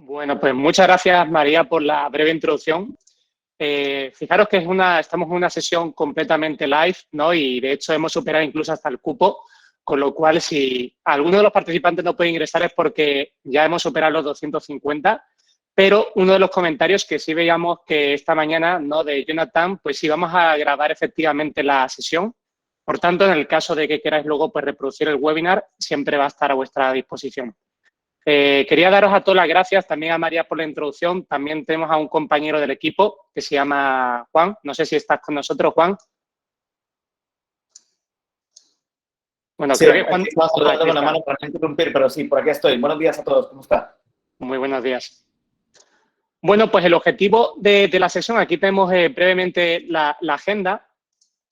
Bueno, pues muchas gracias, María, por la breve introducción. Fijaros que estamos en una sesión completamente live, ¿no? Y de hecho hemos superado incluso hasta el cupo, con lo cual si alguno de los participantes no puede ingresar es porque ya hemos superado los 250, pero uno de los comentarios que sí veíamos que esta mañana, ¿no? De Jonathan, pues sí vamos a grabar efectivamente la sesión. Por tanto, en el caso de que queráis luego pues, reproducir el webinar, siempre va a estar a vuestra disposición. Quería daros a todas las gracias, también a María por la introducción. También tenemos a un compañero del equipo que se llama Juan. No sé si estás con nosotros, Juan. Bueno, Sí, creo que Juan... estaba saludando con la mano para no interrumpir, pero sí, por aquí estoy. Buenos días a todos, ¿cómo está? Muy buenos días. Bueno, pues el objetivo de la sesión, aquí tenemos brevemente la agenda.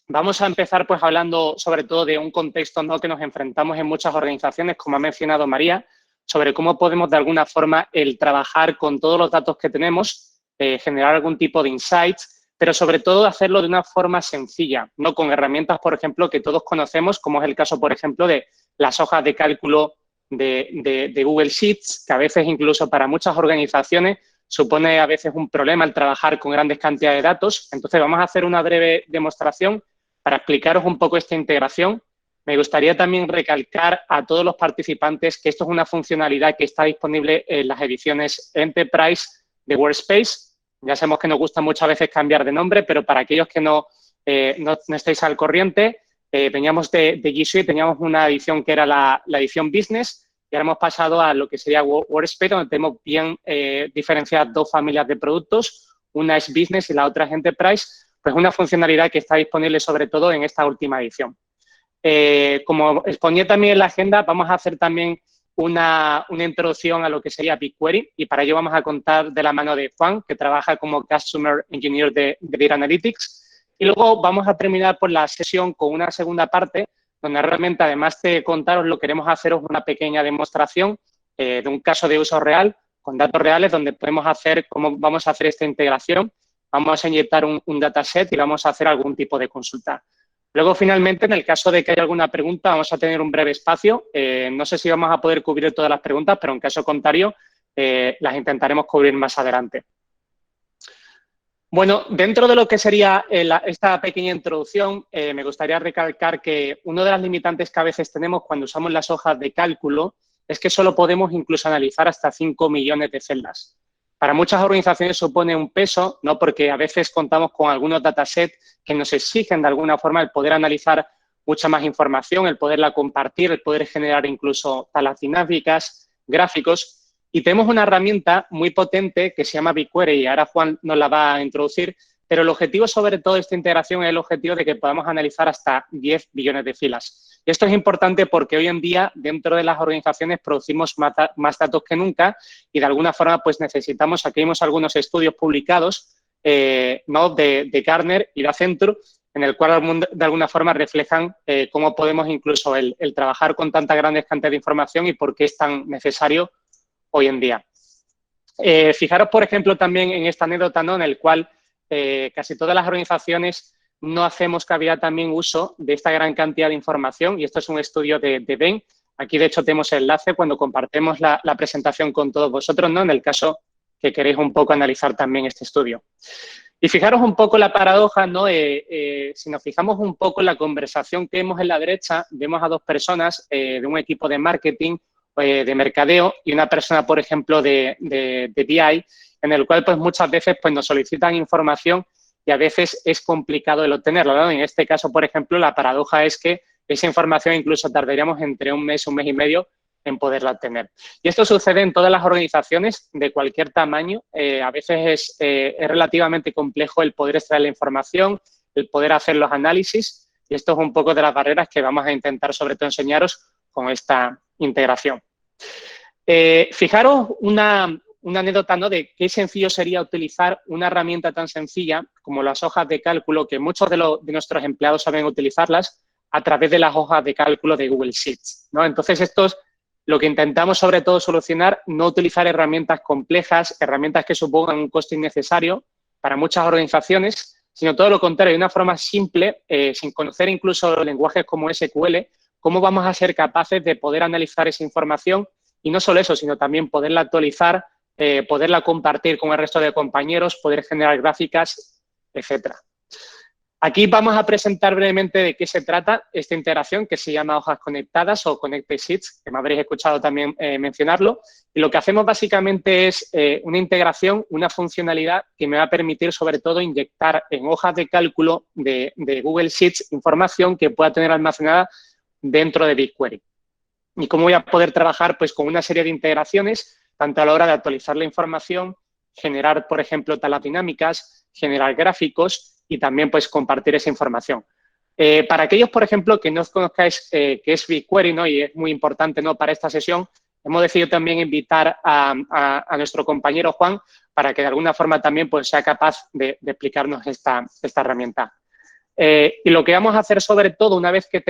Vamos a empezar pues hablando sobre todo de un contexto, ¿no?, que nos enfrentamos en muchas organizaciones, como ha mencionado María, sobre cómo podemos de alguna forma el trabajar con todos los datos que tenemos, generar algún tipo de insights, pero sobre todo hacerlo de una forma sencilla, no con herramientas, por ejemplo, que todos conocemos, como es el caso, por ejemplo, de las hojas de cálculo de Google Sheets, que a veces incluso para muchas organizaciones supone a veces un problema el trabajar con grandes cantidades de datos. Entonces, vamos a hacer una breve demostración para explicaros un poco esta integración. Me gustaría también recalcar a todos los participantes que esto es una funcionalidad que está disponible en las ediciones Enterprise de Workspace. Ya sabemos que nos gusta muchas veces cambiar de nombre, pero para aquellos que no estéis al corriente, veníamos de G Suite, teníamos una edición que era la edición Business, y ahora hemos pasado a lo que sería Workspace, donde tenemos bien diferenciadas dos familias de productos. Una es Business y la otra es Enterprise. Pues una funcionalidad que está disponible sobre todo en esta última edición. Como exponía también en la agenda, vamos a hacer también una introducción a lo que sería BigQuery, y para ello vamos a contar de la mano de Juan, que trabaja como Customer Engineer de Data Analytics, y luego vamos a terminar por la sesión con una segunda parte, donde realmente, además de contaros, lo que queremos haceros una pequeña demostración de un caso de uso real, con datos reales, donde podemos hacer cómo vamos a hacer esta integración. Vamos a inyectar un dataset y vamos a hacer algún tipo de consulta. Luego, finalmente, en el caso de que haya alguna pregunta, vamos a tener un breve espacio. No sé si vamos a poder cubrir todas las preguntas, pero en caso contrario, las intentaremos cubrir más adelante. Bueno, dentro de lo que sería esta pequeña introducción, me gustaría recalcar que una de las limitantes que a veces tenemos cuando usamos las hojas de cálculo es que solo podemos incluso analizar hasta 5 millones de celdas. Para muchas organizaciones supone un peso, ¿no?, porque a veces contamos con algunos datasets que nos exigen de alguna forma el poder analizar mucha más información, el poderla compartir, el poder generar incluso tablas dinámicas, gráficos. Y tenemos una herramienta muy potente que se llama BigQuery, y ahora Juan nos la va a introducir, pero el objetivo sobre todo de esta integración es el objetivo de que podamos analizar hasta 10 billones de filas. Y esto es importante porque hoy en día dentro de las organizaciones producimos más datos que nunca, y de alguna forma pues necesitamos, aquí vemos algunos estudios publicados, ¿no?, de Gartner y de Accenture, en el cual de alguna forma reflejan cómo podemos incluso el trabajar con tantas grandes cantidades de información y por qué es tan necesario hoy en día. Fijaros, por ejemplo, también en esta anécdota, ¿no?, en el cual casi todas las organizaciones no hacemos cavidad también uso de esta gran cantidad de información, y esto es un estudio de Bain. Aquí, de hecho, tenemos el enlace cuando compartimos la presentación con todos vosotros, ¿no?, en el caso que queréis un poco analizar también este estudio. Y fijaros un poco la paradoja, ¿no? Si nos fijamos un poco en la conversación que vemos en la derecha, vemos a dos personas de un equipo de marketing, de mercadeo, y una persona, por ejemplo, de BI, en el cual pues muchas veces pues, nos solicitan información y a veces es complicado el obtenerla, ¿no? En este caso, por ejemplo, la paradoja es que esa información incluso tardaríamos entre un mes y medio en poderla obtener. Y esto sucede en todas las organizaciones de cualquier tamaño. A veces es relativamente complejo el poder extraer la información, el poder hacer los análisis, y esto es un poco de las barreras que vamos a intentar sobre todo enseñaros con esta integración. Fijaros una anécdota, ¿no?, de qué sencillo sería utilizar una herramienta tan sencilla como las hojas de cálculo, que muchos de nuestros empleados saben utilizarlas a través de las hojas de cálculo de Google Sheets, ¿no? Entonces, esto es lo que intentamos sobre todo solucionar, no utilizar herramientas complejas, herramientas que supongan un coste innecesario para muchas organizaciones, sino todo lo contrario, de una forma simple, sin conocer incluso lenguajes como SQL, cómo vamos a ser capaces de poder analizar esa información y no solo eso, sino también poderla actualizar, poderla compartir con el resto de compañeros, poder generar gráficas, etcétera. Aquí vamos a presentar brevemente de qué se trata esta integración que se llama hojas conectadas o Connected Sheets, que me habréis escuchado también mencionarlo. Y lo que hacemos básicamente es una integración, una funcionalidad que me va a permitir sobre todo inyectar en hojas de cálculo de Google Sheets información que pueda tener almacenada dentro de BigQuery. ¿Y cómo voy a poder trabajar? Pues con una serie de integraciones, tanto a la hora de actualizar la información, generar, por ejemplo, tablas dinámicas, generar gráficos y también pues compartir esa información. Para aquellos, por ejemplo, que no os conozcáis qué es BigQuery, ¿no? Y es muy importante, ¿no?, para esta sesión, hemos decidido también invitar a nuestro compañero Juan para que de alguna forma también pues, sea capaz de explicarnos esta herramienta. Y lo que vamos a hacer sobre todo, una vez que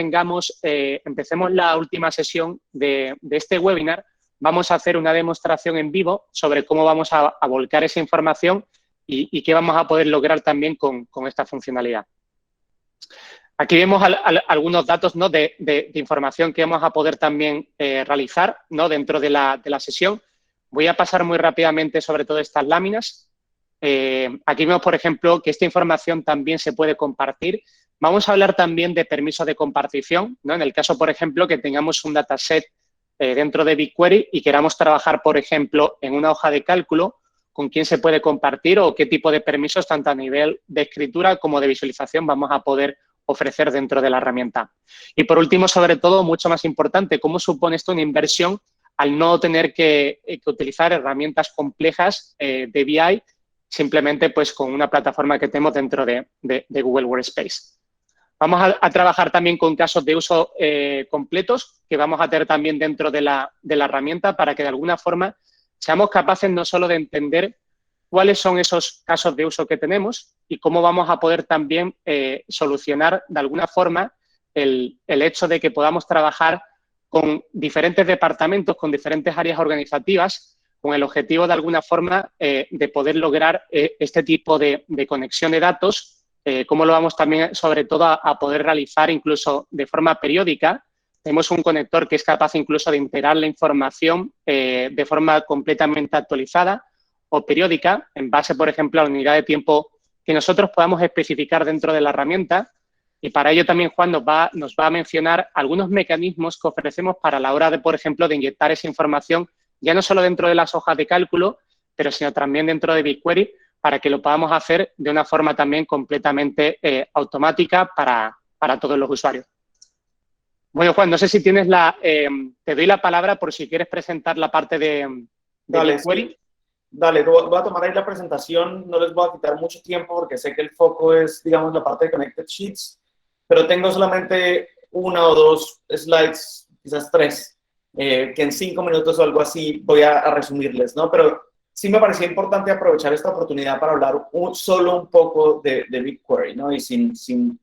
empecemos la última sesión de este webinar, vamos a hacer una demostración en vivo sobre cómo vamos a volcar esa información y qué vamos a poder lograr también con esta funcionalidad. Aquí vemos algunos datos, ¿no?, de información que vamos a poder también realizar, ¿no?, dentro de la sesión. Voy a pasar muy rápidamente sobre todo estas láminas. Aquí vemos, por ejemplo, que esta información también se puede compartir. Vamos a hablar también de permisos de compartición, ¿no? En el caso, por ejemplo, que tengamos un dataset dentro de BigQuery y queramos trabajar, por ejemplo, en una hoja de cálculo, con quién se puede compartir o qué tipo de permisos, tanto a nivel de escritura como de visualización, vamos a poder ofrecer dentro de la herramienta. Y por último, sobre todo, mucho más importante, cómo supone esto una inversión al no tener que utilizar herramientas complejas de BI, simplemente pues con una plataforma que tenemos dentro de Google Workspace. Vamos a trabajar también con casos de uso completos que vamos a tener también dentro de la herramienta para que de alguna forma seamos capaces no solo de entender cuáles son esos casos de uso que tenemos y cómo vamos a poder también solucionar de alguna forma el hecho de que podamos trabajar con diferentes departamentos, con diferentes áreas organizativas, con el objetivo de alguna forma de poder lograr este tipo de conexión de datos, cómo lo vamos también sobre todo a poder realizar incluso de forma periódica. Tenemos un conector que es capaz incluso de integrar la información de forma completamente actualizada o periódica en base, por ejemplo, a la unidad de tiempo que nosotros podamos especificar dentro de la herramienta. Y para ello también Juan nos va a mencionar algunos mecanismos que ofrecemos para la hora de, por ejemplo, de inyectar esa información, ya no solo dentro de las hojas de cálculo, pero sino también dentro de BigQuery, para que lo podamos hacer de una forma también completamente automática para todos los usuarios. Bueno, Juan, no sé si tienes te doy la palabra por si quieres presentar la parte de BigQuery. Sí. Dale, voy a tomar ahí la presentación, no les voy a quitar mucho tiempo porque sé que el foco es, digamos, la parte de Connected Sheets, pero tengo solamente 1 o 2 slides, quizás 3, que en 5 minutos o algo así voy a resumirles, ¿no? Pero sí me parecía importante aprovechar esta oportunidad para hablar solo un poco de BigQuery, ¿no? Y sin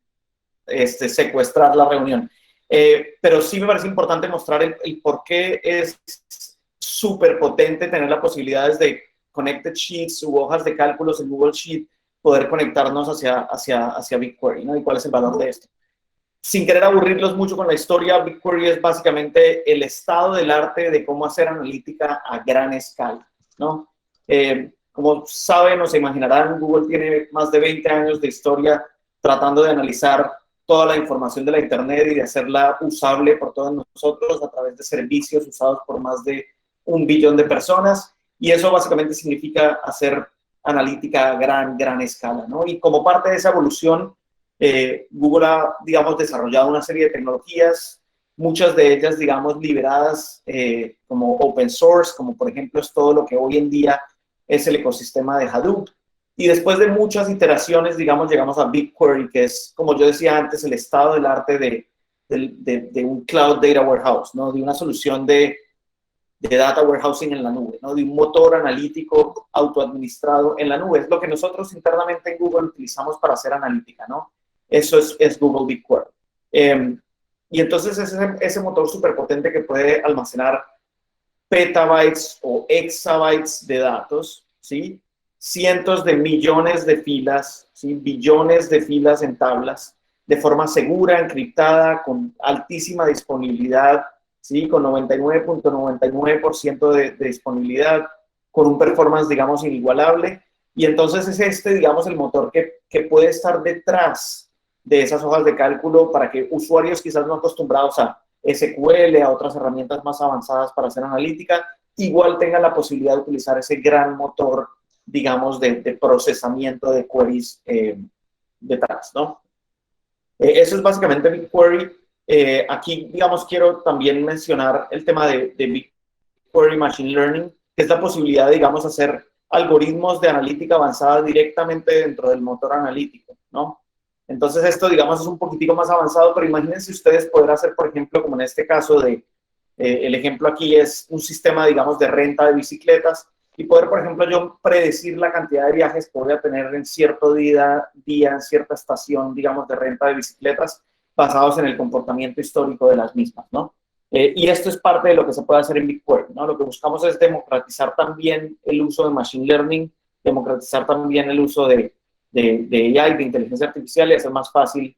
secuestrar la reunión. Pero sí me parece importante mostrar el por qué es súper potente tener la posibilidad de Connected Sheets u hojas de cálculos en Google Sheet, poder conectarnos hacia BigQuery, ¿no? Y cuál es el valor de esto. Sin querer aburrirlos mucho con la historia, BigQuery es básicamente el estado del arte de cómo hacer analítica a gran escala, ¿no? Como saben o se imaginarán, Google tiene más de 20 años de historia tratando de analizar toda la información de la Internet y de hacerla usable por todos nosotros a través de servicios usados por más de 1 billón de personas. Y eso básicamente significa hacer analítica a gran escala, ¿no? Y como parte de esa evolución, Google ha, digamos, desarrollado una serie de tecnologías, muchas de ellas, digamos, liberadas como open source, como por ejemplo es todo lo que hoy en día es el ecosistema de Hadoop. Y después de muchas iteraciones, digamos, llegamos a BigQuery, que es, como yo decía antes, el estado del arte de un Cloud Data Warehouse, ¿no? De una solución de data warehousing en la nube, ¿no? De un motor analítico autoadministrado en la nube. Es lo que nosotros internamente en Google utilizamos para hacer analítica, ¿no? Eso es Google BigQuery. Y entonces es ese motor súper potente que puede almacenar petabytes o exabytes de datos, ¿sí? Cientos de millones de filas, ¿sí? Billones de filas en tablas, de forma segura, encriptada, con altísima disponibilidad, ¿sí? Con 99.99% de disponibilidad, con un performance, digamos, inigualable. Y entonces es este, digamos, el motor que puede estar detrás de esas hojas de cálculo para que usuarios quizás no acostumbrados a SQL, a otras herramientas más avanzadas para hacer analítica, igual tengan la posibilidad de utilizar ese gran motor, digamos, de procesamiento de queries detrás, ¿no? Eso es básicamente BigQuery. Aquí, digamos, quiero también mencionar el tema de BigQuery Machine Learning, que es la posibilidad de, digamos, hacer algoritmos de analítica avanzada directamente dentro del motor analítico, ¿no? Entonces esto, digamos, es un poquitico más avanzado, pero imagínense ustedes poder hacer, por ejemplo, como en este caso el ejemplo aquí es un sistema, digamos, de renta de bicicletas y poder, por ejemplo, yo predecir la cantidad de viajes que voy a tener en cierto día, en cierta estación, digamos, de renta de bicicletas basados en el comportamiento histórico de las mismas, ¿no? Y esto es parte de lo que se puede hacer en BigQuery, ¿no? Lo que buscamos es democratizar también el uso de Machine Learning, democratizar también el uso de AI, de inteligencia artificial y hacer más fácil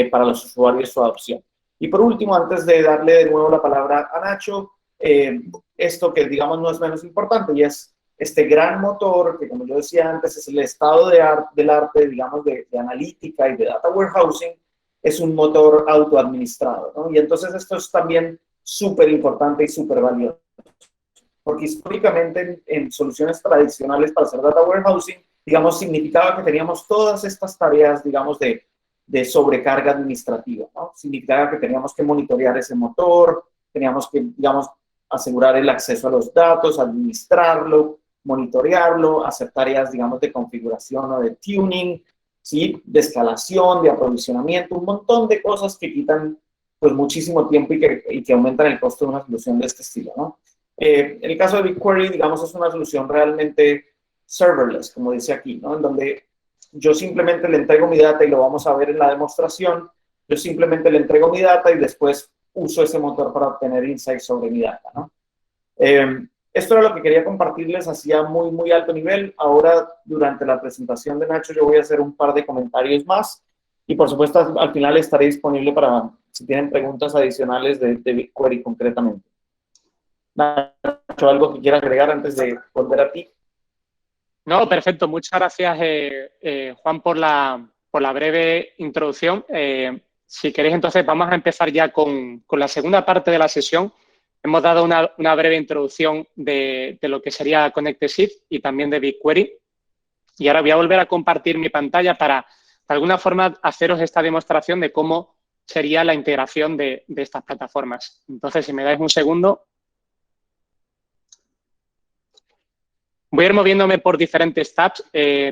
para los usuarios su adopción. Y por último, antes de darle de nuevo la palabra a Nacho, esto que digamos no es menos importante y es este gran motor que, como yo decía antes, es el estado del arte, digamos, de analítica y de data warehousing, es un motor autoadministrado, ¿no? Y entonces esto es también súper importante y súper valioso. Porque históricamente en soluciones tradicionales para hacer data warehousing, digamos, significaba que teníamos todas estas tareas, digamos, de sobrecarga administrativa, ¿no? Significaba que teníamos que monitorear ese motor, teníamos que, digamos, asegurar el acceso a los datos, administrarlo, monitorearlo, hacer tareas, digamos, de configuración o de tuning, ¿sí? De escalación, de aprovisionamiento, un montón de cosas que quitan, pues, muchísimo tiempo y que aumentan el costo de una solución de este estilo, ¿no? En el caso de BigQuery, digamos, es una solución realmente serverless, como dice aquí, ¿no? En donde yo simplemente le entrego mi data y lo vamos a ver en la demostración. Yo simplemente le entrego mi data y después uso ese motor para obtener insights sobre mi data, ¿no? Esto era lo que quería compartirles así a muy, muy alto nivel. Ahora, durante la presentación de Nacho, yo voy a hacer un par de comentarios más y, por supuesto, al final estaré disponible para si tienen preguntas adicionales de BigQuery concretamente. Nacho, ¿algo que quieras agregar antes de volver a ti? No, perfecto. Muchas gracias, Juan, por la breve introducción. Si queréis, entonces, vamos a empezar ya con la segunda parte de la sesión. Hemos dado una breve introducción de lo que sería Connected Shift y también de BigQuery. Y ahora voy a volver a compartir mi pantalla para, de alguna forma, haceros esta demostración de cómo sería la integración de estas plataformas. Entonces, si me dais un segundo. Voy a ir moviéndome por diferentes tabs.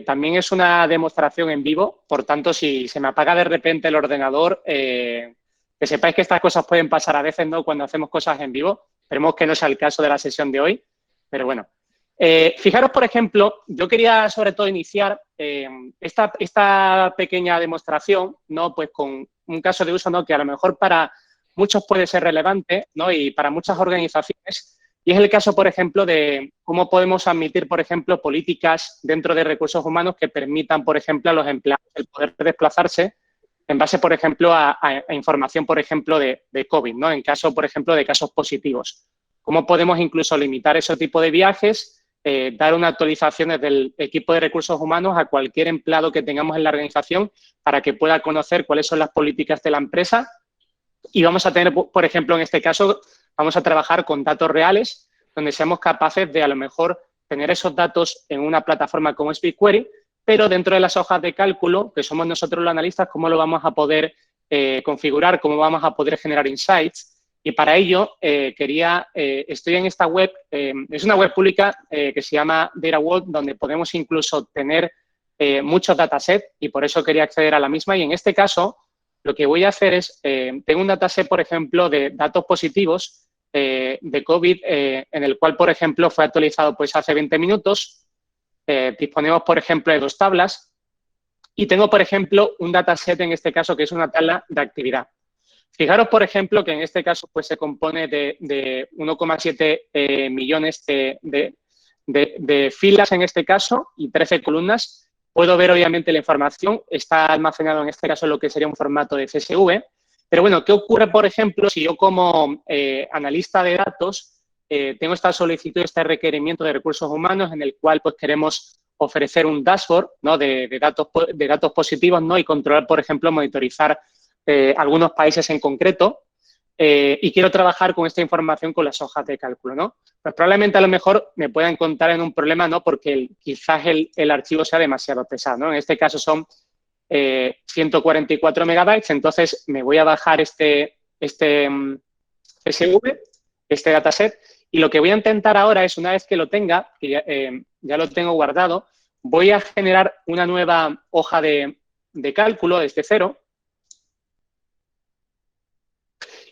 También es una demostración en vivo, por tanto, si se me apaga de repente el ordenador, que sepáis que estas cosas pueden pasar a veces, ¿no? Cuando hacemos cosas en vivo. Esperemos que no sea el caso de la sesión de hoy, pero bueno. Fijaros, por ejemplo, yo quería sobre todo iniciar esta pequeña demostración, ¿no? Pues con un caso de uso, ¿no? Que a lo mejor para muchos puede ser relevante, ¿no? Y para muchas organizaciones. Y es el caso, por ejemplo, de cómo podemos admitir, por ejemplo, políticas dentro de recursos humanos que permitan, por ejemplo, a los empleados el poder desplazarse en base, por ejemplo, a información, por ejemplo, de COVID, ¿no? En caso, por ejemplo, de casos positivos. Cómo podemos incluso limitar ese tipo de viajes, dar una actualización desde el equipo de recursos humanos a cualquier empleado que tengamos en la organización para que pueda conocer cuáles son las políticas de la empresa. Y vamos a tener, por ejemplo, en este caso, vamos a trabajar con datos reales, donde seamos capaces de, a lo mejor, tener esos datos en una plataforma como es BigQuery, pero dentro de las hojas de cálculo, que somos nosotros los analistas, cómo lo vamos a poder configurar, cómo vamos a poder generar insights. Y para ello, estoy en esta web, es una web pública que se llama Data Vault, donde podemos incluso tener muchos datasets y por eso quería acceder a la misma. Y en este caso, lo que voy a hacer es, tengo un dataset, por ejemplo, de datos positivos de COVID, en el cual, por ejemplo, fue actualizado pues hace 20 minutos. Disponemos, por ejemplo, de 2 tablas y tengo, por ejemplo, un dataset en este caso que es una tabla de actividad. Fijaros, por ejemplo, que en este caso pues se compone de 1,7 millones de filas en este caso y 13 columnas. Puedo ver, obviamente, la información. Está almacenado, en este caso, en lo que sería un formato de CSV. Pero, bueno, ¿qué ocurre, por ejemplo, si yo como analista de datos tengo esta solicitud, este requerimiento de recursos humanos en el cual pues queremos ofrecer un dashboard, ¿no? de datos positivos, ¿no? Y controlar, por ejemplo, monitorizar algunos países en concreto. Y quiero trabajar con esta información con las hojas de cálculo, ¿no? Pues probablemente a lo mejor me pueda encontrar en un problema, ¿no? Porque quizás el archivo sea demasiado pesado, ¿no? En este caso son 144 megabytes, entonces me voy a bajar este CSV, este dataset, y lo que voy a intentar ahora es, una vez que lo tenga, que ya lo tengo guardado, voy a generar una nueva hoja de cálculo desde cero.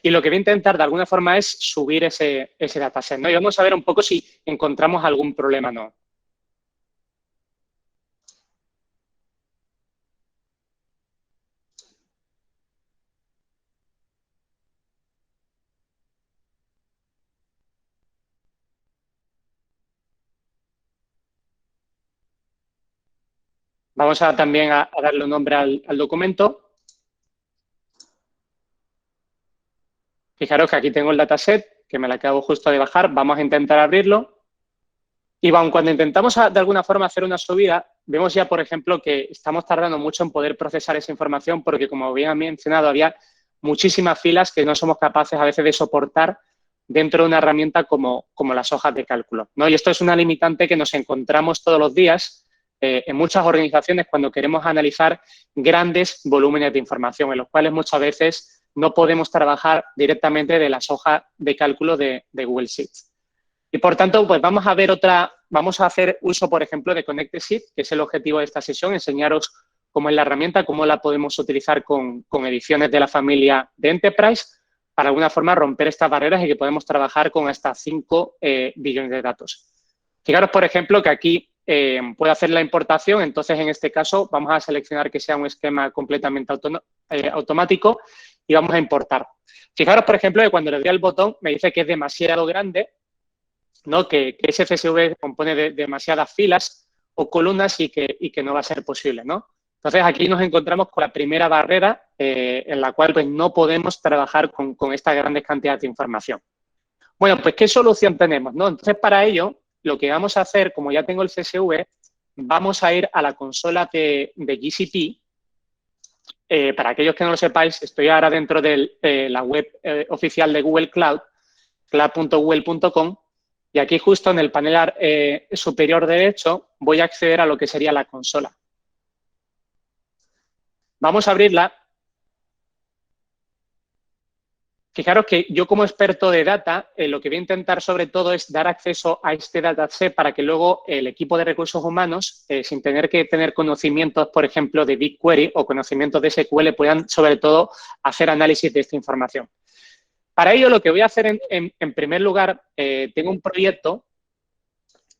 Y lo que voy a intentar de alguna forma es subir ese dataset, ¿no? Y vamos a ver un poco si encontramos algún problema o no. Vamos también a darle un nombre al documento. Fijaros que aquí tengo el dataset, que me lo acabo justo de bajar. Vamos a intentar abrirlo. Y cuando intentamos de alguna forma hacer una subida, vemos ya, por ejemplo, que estamos tardando mucho en poder procesar esa información porque, como bien han mencionado, había muchísimas filas que no somos capaces a veces de soportar dentro de una herramienta como las hojas de cálculo, ¿no? Y esto es una limitante que nos encontramos todos los días en muchas organizaciones cuando queremos analizar grandes volúmenes de información, en los cuales muchas veces no podemos trabajar directamente de las hojas de cálculo de Google Sheets. Y, por tanto, pues vamos a hacer uso, por ejemplo, de Connected Sheet, que es el objetivo de esta sesión, enseñaros cómo es la herramienta, cómo la podemos utilizar con ediciones de la familia de Enterprise, para de alguna forma romper estas barreras y que podemos trabajar con hasta 5 billones de datos. Fijaros, por ejemplo, que aquí puedo hacer la importación, entonces en este caso vamos a seleccionar que sea un esquema completamente automático y vamos a importar. Fijaros, por ejemplo, que cuando le doy al botón me dice que es demasiado grande, ¿no? Que ese CSV compone de demasiadas filas o columnas y que no va a ser posible, ¿no? Entonces, aquí nos encontramos con la primera barrera en la cual pues, no podemos trabajar con estas grandes cantidades de información. Bueno, pues, ¿qué solución tenemos, no? Entonces, para ello, lo que vamos a hacer, como ya tengo el CSV, vamos a ir a la consola de GCP. Para aquellos que no lo sepáis, estoy ahora dentro de la web oficial de Google Cloud, cloud.google.com, y aquí justo en el panel superior derecho voy a acceder a lo que sería la consola. Vamos a abrirla. Fijaros que yo, como experto de data, lo que voy a intentar sobre todo es dar acceso a este dataset para que luego el equipo de recursos humanos, sin tener que tener conocimientos, por ejemplo, de BigQuery o conocimientos de SQL, puedan sobre todo hacer análisis de esta información. Para ello, lo que voy a hacer en primer lugar, tengo un proyecto.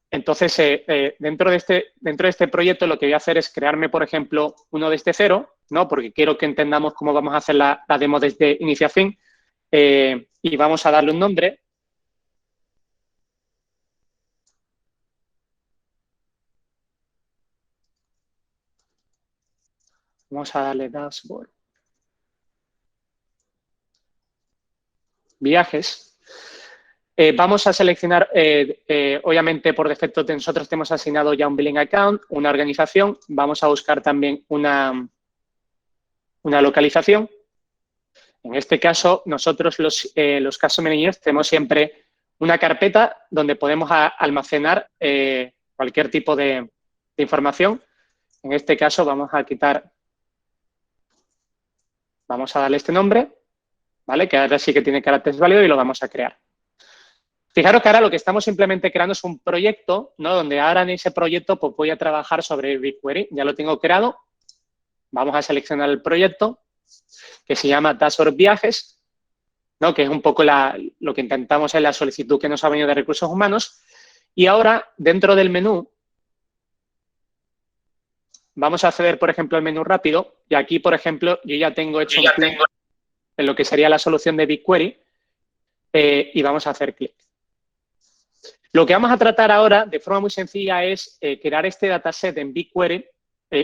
Entonces, dentro de este proyecto, lo que voy a hacer es crearme, por ejemplo, uno desde cero, ¿no? Porque quiero que entendamos cómo vamos a hacer la demo desde inicio a fin. Y vamos a darle un nombre. Vamos a darle dashboard. Viajes. Vamos a seleccionar, obviamente, por defecto nosotros tenemos asignado ya un billing account, una organización. Vamos a buscar también una localización. En este caso, nosotros los Customer Engineers tenemos siempre una carpeta donde podemos almacenar cualquier tipo de información. En este caso, vamos a darle este nombre, ¿vale? Que ahora sí que tiene caracteres válidos y lo vamos a crear. Fijaros que ahora lo que estamos simplemente creando es un proyecto, ¿no? Donde ahora en ese proyecto pues voy a trabajar sobre BigQuery. Ya lo tengo creado. Vamos a seleccionar el proyecto, que se llama Dashboard Viajes, ¿no? Que es un poco lo que intentamos en la solicitud que nos ha venido de recursos humanos. Y ahora, dentro del menú, vamos a acceder, por ejemplo, al menú rápido. Y aquí, por ejemplo, yo ya tengo hecho un clic en lo que sería la solución de BigQuery y vamos a hacer clic. Lo que vamos a tratar ahora, de forma muy sencilla, es crear este dataset en BigQuery,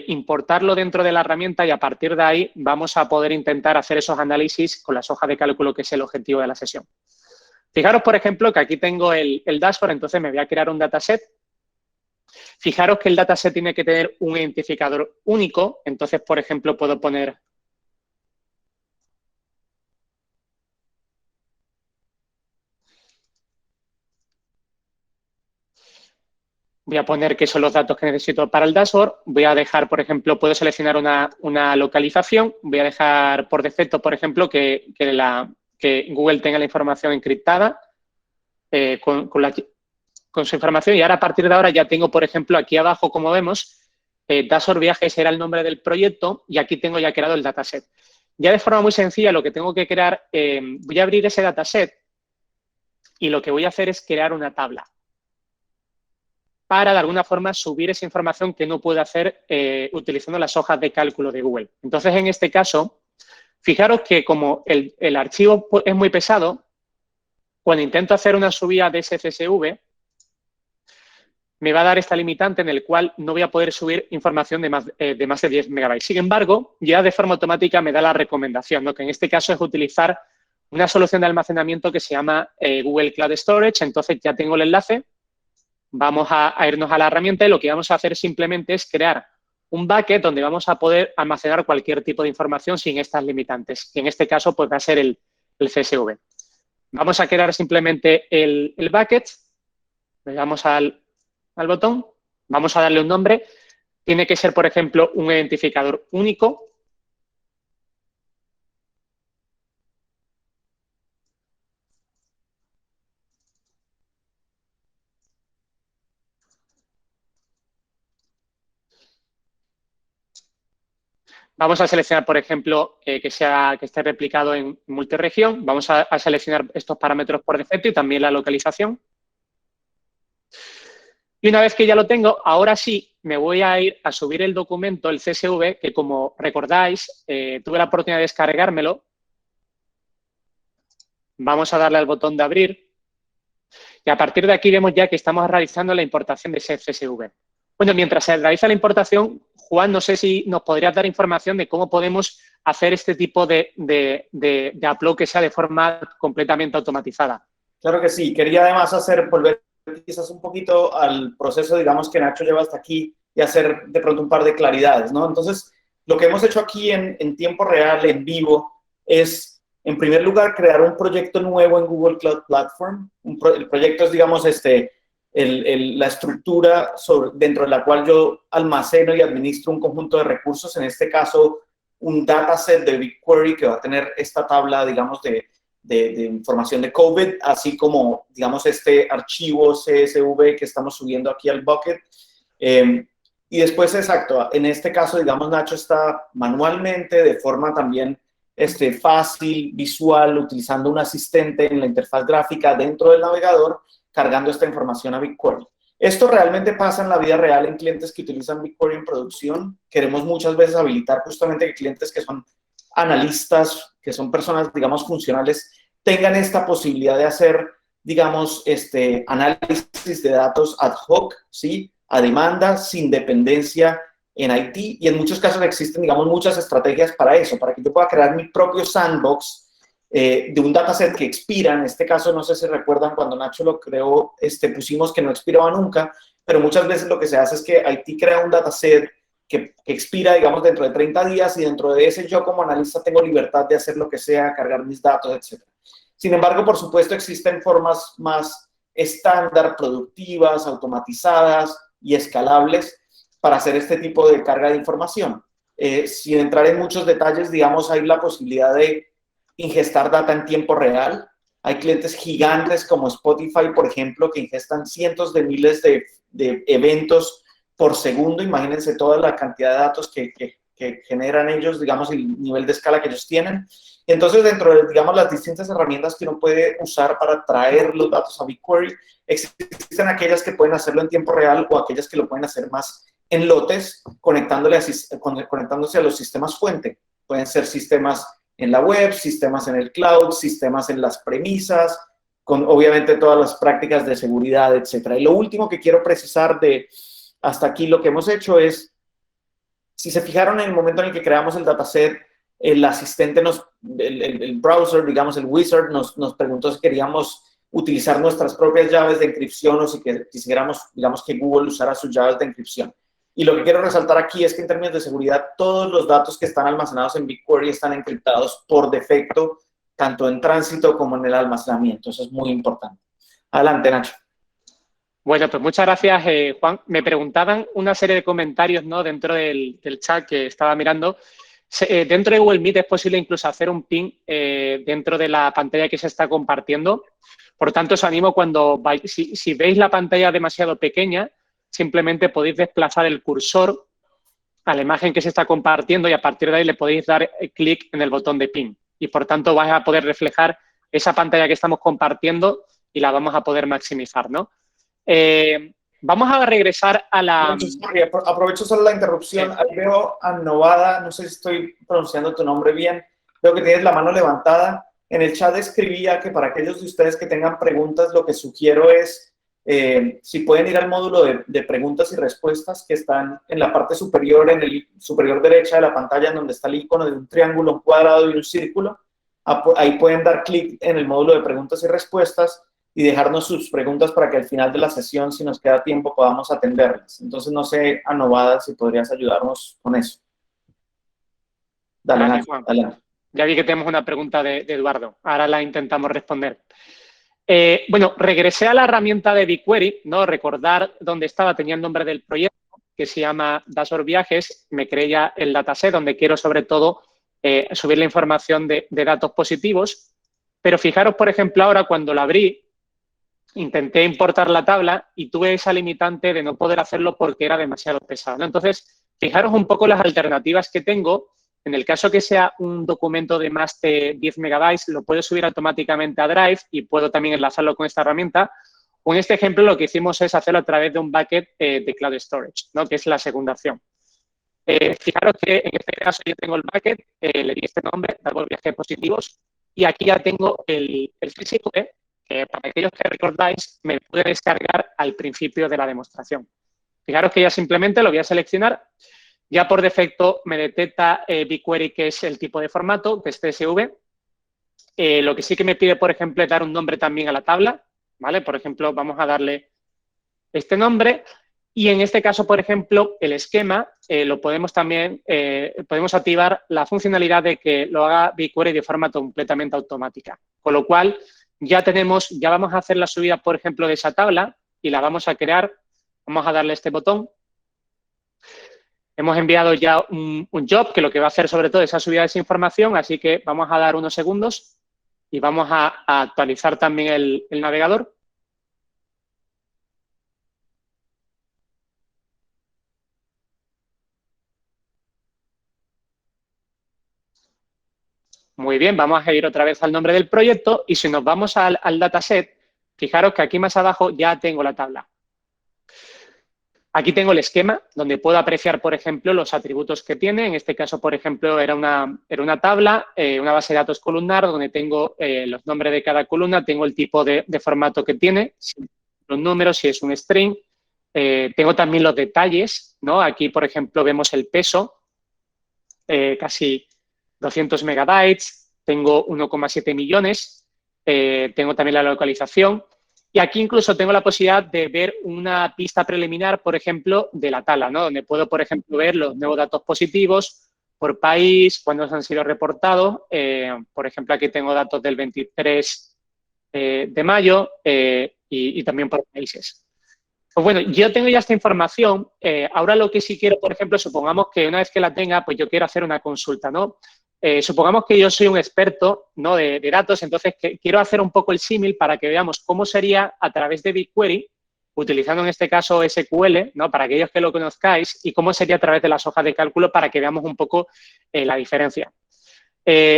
importarlo dentro de la herramienta y a partir de ahí vamos a poder intentar hacer esos análisis con las hojas de cálculo, que es el objetivo de la sesión. Fijaros, por ejemplo, que aquí tengo el dashboard, entonces me voy a crear un dataset. Fijaros que el dataset tiene que tener un identificador único, entonces, por ejemplo, puedo poner que son los datos que necesito para el dashboard. Voy a dejar, por ejemplo, puedo seleccionar una localización. Voy a dejar por defecto, por ejemplo, que Google tenga la información encriptada con su información. Y ahora, a partir de ahora, ya tengo, por ejemplo, aquí abajo, como vemos, Dashboard Viajes era el nombre del proyecto y aquí tengo ya creado el dataset. Ya de forma muy sencilla, lo que tengo que crear, voy a abrir ese dataset y lo que voy a hacer es crear una tabla para, de alguna forma, subir esa información que no puedo hacer utilizando las hojas de cálculo de Google. Entonces, en este caso, fijaros que como el archivo es muy pesado, cuando intento hacer una subida de ese CSV, me va a dar esta limitante en el cual no voy a poder subir información de más de 10 megabytes. Sin embargo, ya de forma automática me da la recomendación, ¿no? Que en este caso es utilizar una solución de almacenamiento que se llama Google Cloud Storage. Entonces, ya tengo el enlace. Vamos a irnos a la herramienta y lo que vamos a hacer simplemente es crear un bucket donde vamos a poder almacenar cualquier tipo de información sin estas limitantes. Y en este caso, pues va a ser el CSV. Vamos a crear simplemente el bucket. Le damos al botón. Vamos a darle un nombre. Tiene que ser, por ejemplo, un identificador único. Vamos a seleccionar, por ejemplo, que esté replicado en multiregión. Vamos a seleccionar estos parámetros por defecto y también la localización. Y una vez que ya lo tengo, ahora sí me voy a ir a subir el documento, el CSV, que como recordáis, tuve la oportunidad de descargármelo. Vamos a darle al botón de abrir. Y a partir de aquí vemos ya que estamos realizando la importación de ese CSV. Bueno, mientras se realiza la importación, Juan, no sé si nos podrías dar información de cómo podemos hacer este tipo de upload que sea de forma completamente automatizada. Claro que sí. Quería además volver quizás un poquito al proceso, digamos, que Nacho lleva hasta aquí y hacer de pronto un par de claridades, ¿no? Entonces, lo que hemos hecho aquí en tiempo real, en vivo, es, en primer lugar, crear un proyecto nuevo en Google Cloud Platform. El proyecto es, digamos, la estructura dentro de la cual yo almaceno y administro un conjunto de recursos, en este caso, un dataset de BigQuery que va a tener esta tabla, digamos, de información de COVID, así como, digamos, este archivo CSV que estamos subiendo aquí al bucket. Y después, exacto, en este caso, digamos, Nacho está manualmente, de forma también fácil, visual, utilizando un asistente en la interfaz gráfica dentro del navegador, cargando esta información a BigQuery. Esto realmente pasa en la vida real en clientes que utilizan BigQuery en producción. Queremos muchas veces habilitar justamente que clientes que son analistas, que son personas, digamos, funcionales, tengan esta posibilidad de hacer, digamos, análisis de datos ad hoc, ¿sí? A demanda, sin dependencia en IT, y en muchos casos existen, digamos, muchas estrategias para eso, para que yo pueda crear mi propio sandbox de un dataset que expira. En este caso, no sé si recuerdan, cuando Nacho lo creó, pusimos que no expiraba nunca, pero muchas veces lo que se hace es que IT crea un dataset que expira, digamos, dentro de 30 días, y dentro de ese yo como analista tengo libertad de hacer lo que sea, cargar mis datos, etc. Sin embargo, por supuesto, existen formas más estándar, productivas, automatizadas y escalables para hacer este tipo de carga de información. Sin entrar en muchos detalles, digamos, hay la posibilidad de ingestar data en tiempo real. Hay clientes gigantes como Spotify, por ejemplo, que ingestan cientos de miles de eventos por segundo. Imagínense toda la cantidad de datos que generan ellos, digamos, el nivel de escala que ellos tienen. Entonces, dentro de, digamos, las distintas herramientas que uno puede usar para traer los datos a BigQuery, existen aquellas que pueden hacerlo en tiempo real o aquellas que lo pueden hacer más en lotes, conectándose a los sistemas fuente. Pueden ser sistemas en la web, sistemas en el cloud, sistemas en las premisas, con obviamente todas las prácticas de seguridad, etc. Y lo último que quiero precisar de hasta aquí lo que hemos hecho es, si se fijaron en el momento en el que creamos el dataset, el asistente el browser, digamos, el wizard, nos preguntó si queríamos utilizar nuestras propias llaves de encripción o si quisiéramos, digamos, que Google usara sus llaves de encripción. Y lo que quiero resaltar aquí es que en términos de seguridad, todos los datos que están almacenados en BigQuery están encriptados por defecto, tanto en tránsito como en el almacenamiento. Eso es muy importante. Adelante, Nacho. Bueno, pues muchas gracias, Juan. Me preguntaban una serie de comentarios, ¿no?, dentro del chat que estaba mirando. Dentro de Google Meet es posible incluso hacer un ping dentro de la pantalla que se está compartiendo. Por tanto, os animo si veis la pantalla demasiado pequeña, simplemente podéis desplazar el cursor a la imagen que se está compartiendo y a partir de ahí le podéis dar clic en el botón de ping. Y por tanto vais a poder reflejar esa pantalla que estamos compartiendo y la vamos a poder maximizar, ¿no? Vamos a regresar a la... Aprovecho solo la interrupción. Sí. Ahí veo a Novada, no sé si estoy pronunciando tu nombre bien. Veo que tienes la mano levantada. En el chat escribía que para aquellos de ustedes que tengan preguntas, lo que sugiero es, si pueden ir al módulo de preguntas y respuestas que están en la parte superior, en el superior derecha de la pantalla, en donde está el icono de un triángulo, un cuadrado y un círculo. Ahí pueden dar clic en el módulo de preguntas y respuestas y dejarnos sus preguntas para que al final de la sesión, si nos queda tiempo, podamos atenderlas. Entonces, no sé, Novada, si podrías ayudarnos con eso. Dale, Nacho, Juan. adelante. Ya vi que tenemos una pregunta de Eduardo. Ahora la intentamos responder. Bueno, regresé a la herramienta de BigQuery, ¿no? Recordar dónde estaba, tenía el nombre del proyecto, que se llama Dashboard Viajes. Me creé ya el dataset, donde quiero, sobre todo, subir la información de datos positivos. Pero fijaros, por ejemplo, ahora cuando la abrí, intenté importar la tabla y tuve esa limitante de no poder hacerlo porque era demasiado pesado, ¿no? Entonces, fijaros un poco las alternativas que tengo. En el caso que sea un documento de más de 10 megabytes, lo puedo subir automáticamente a Drive y puedo también enlazarlo con esta herramienta. O en este ejemplo, lo que hicimos es hacerlo a través de un bucket de Cloud Storage, ¿no?, que es la segunda opción. Fijaros que en este caso yo tengo el bucket, le di este nombre, Dashboard Viajes Positivos, y aquí ya tengo el físico, que para aquellos que recordáis, me pude descargar al principio de la demostración. Fijaros que ya simplemente lo voy a seleccionar. Ya por defecto me detecta BigQuery, que es el tipo de formato, que es CSV. Lo que sí que me pide, por ejemplo, es dar un nombre también a la tabla, ¿vale? Por ejemplo, vamos a darle este nombre. Y en este caso, por ejemplo, el esquema lo podemos también, podemos activar la funcionalidad de que lo haga BigQuery de forma completamente automática. Con lo cual, ya vamos a hacer la subida, por ejemplo, de esa tabla y la vamos a crear. Vamos a darle este botón. Hemos enviado ya un job que lo que va a hacer sobre todo es esa subida de esa información, así que vamos a dar unos segundos y vamos a actualizar también el navegador. Muy bien, vamos a ir otra vez al nombre del proyecto y si nos vamos al dataset, fijaros que aquí más abajo ya tengo la tabla. Aquí tengo el esquema donde puedo apreciar, por ejemplo, los atributos que tiene. En este caso, por ejemplo, era una tabla, una base de datos columnar donde tengo los nombres de cada columna, tengo el tipo de formato que tiene, los números, si es un string. Tengo también los detalles, ¿no? Aquí, por ejemplo, vemos el peso, casi 200 megabytes, tengo 1,7 millones, tengo también la localización. Y aquí incluso tengo la posibilidad de ver una pista preliminar, por ejemplo, de la tabla, ¿no? Donde puedo, por ejemplo, ver los nuevos datos positivos por país, cuándo han sido reportados. Por ejemplo, aquí tengo datos del 23 de mayo y también por países. Pues bueno, yo tengo ya esta información. Ahora lo que sí quiero, por ejemplo, supongamos que una vez que la tenga, pues yo quiero hacer una consulta, ¿no? Supongamos que yo soy un experto, ¿no?, de datos, entonces quiero hacer un poco el símil para que veamos cómo sería a través de BigQuery, utilizando en este caso SQL, ¿no?, para aquellos que lo conozcáis, y cómo sería a través de las hojas de cálculo para que veamos un poco la diferencia.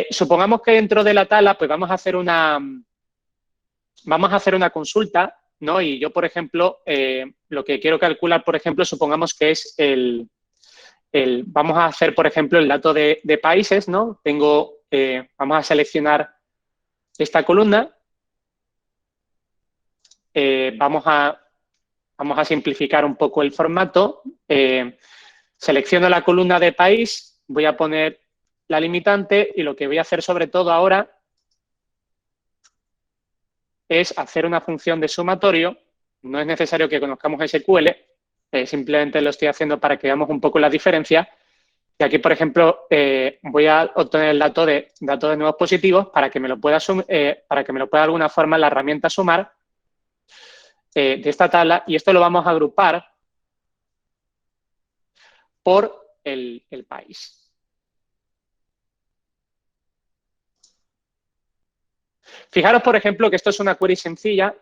Supongamos que dentro de la tabla pues vamos a hacer una consulta, ¿no? Y yo, por ejemplo, lo que quiero calcular, por ejemplo, supongamos que es vamos a hacer, por ejemplo, el dato de países, ¿no? Vamos a seleccionar esta columna. Vamos a simplificar un poco el formato. Selecciono la columna de país, voy a poner la limitante y lo que voy a hacer sobre todo ahora es hacer una función de sumatorio. No es necesario que conozcamos SQL, simplemente lo estoy haciendo para que veamos un poco la diferencia. Y aquí, por ejemplo, voy a obtener el dato de nuevos positivos para que me lo pueda de alguna forma la herramienta sumar de esta tabla, y esto lo vamos a agrupar por el país. Fijaros, por ejemplo, que esto es una query sencilla.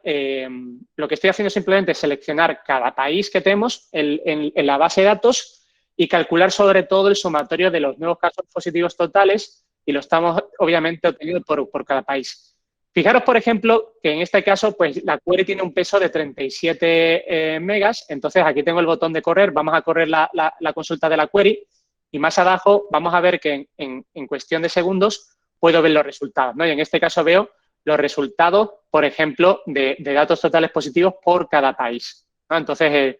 Lo que estoy haciendo es simplemente seleccionar cada país que tenemos en la base de datos y calcular sobre todo el sumatorio de los nuevos casos positivos totales, y lo estamos obviamente obteniendo por cada país. Fijaros, por ejemplo, que en este caso pues la query tiene un peso de 37 megas, entonces aquí tengo el botón de correr, vamos a correr la consulta de la query, y más abajo vamos a ver que en cuestión de segundos puedo ver los resultados, ¿no? Y en este caso veo los resultados, por ejemplo, de datos totales positivos por cada país, ¿no? Entonces,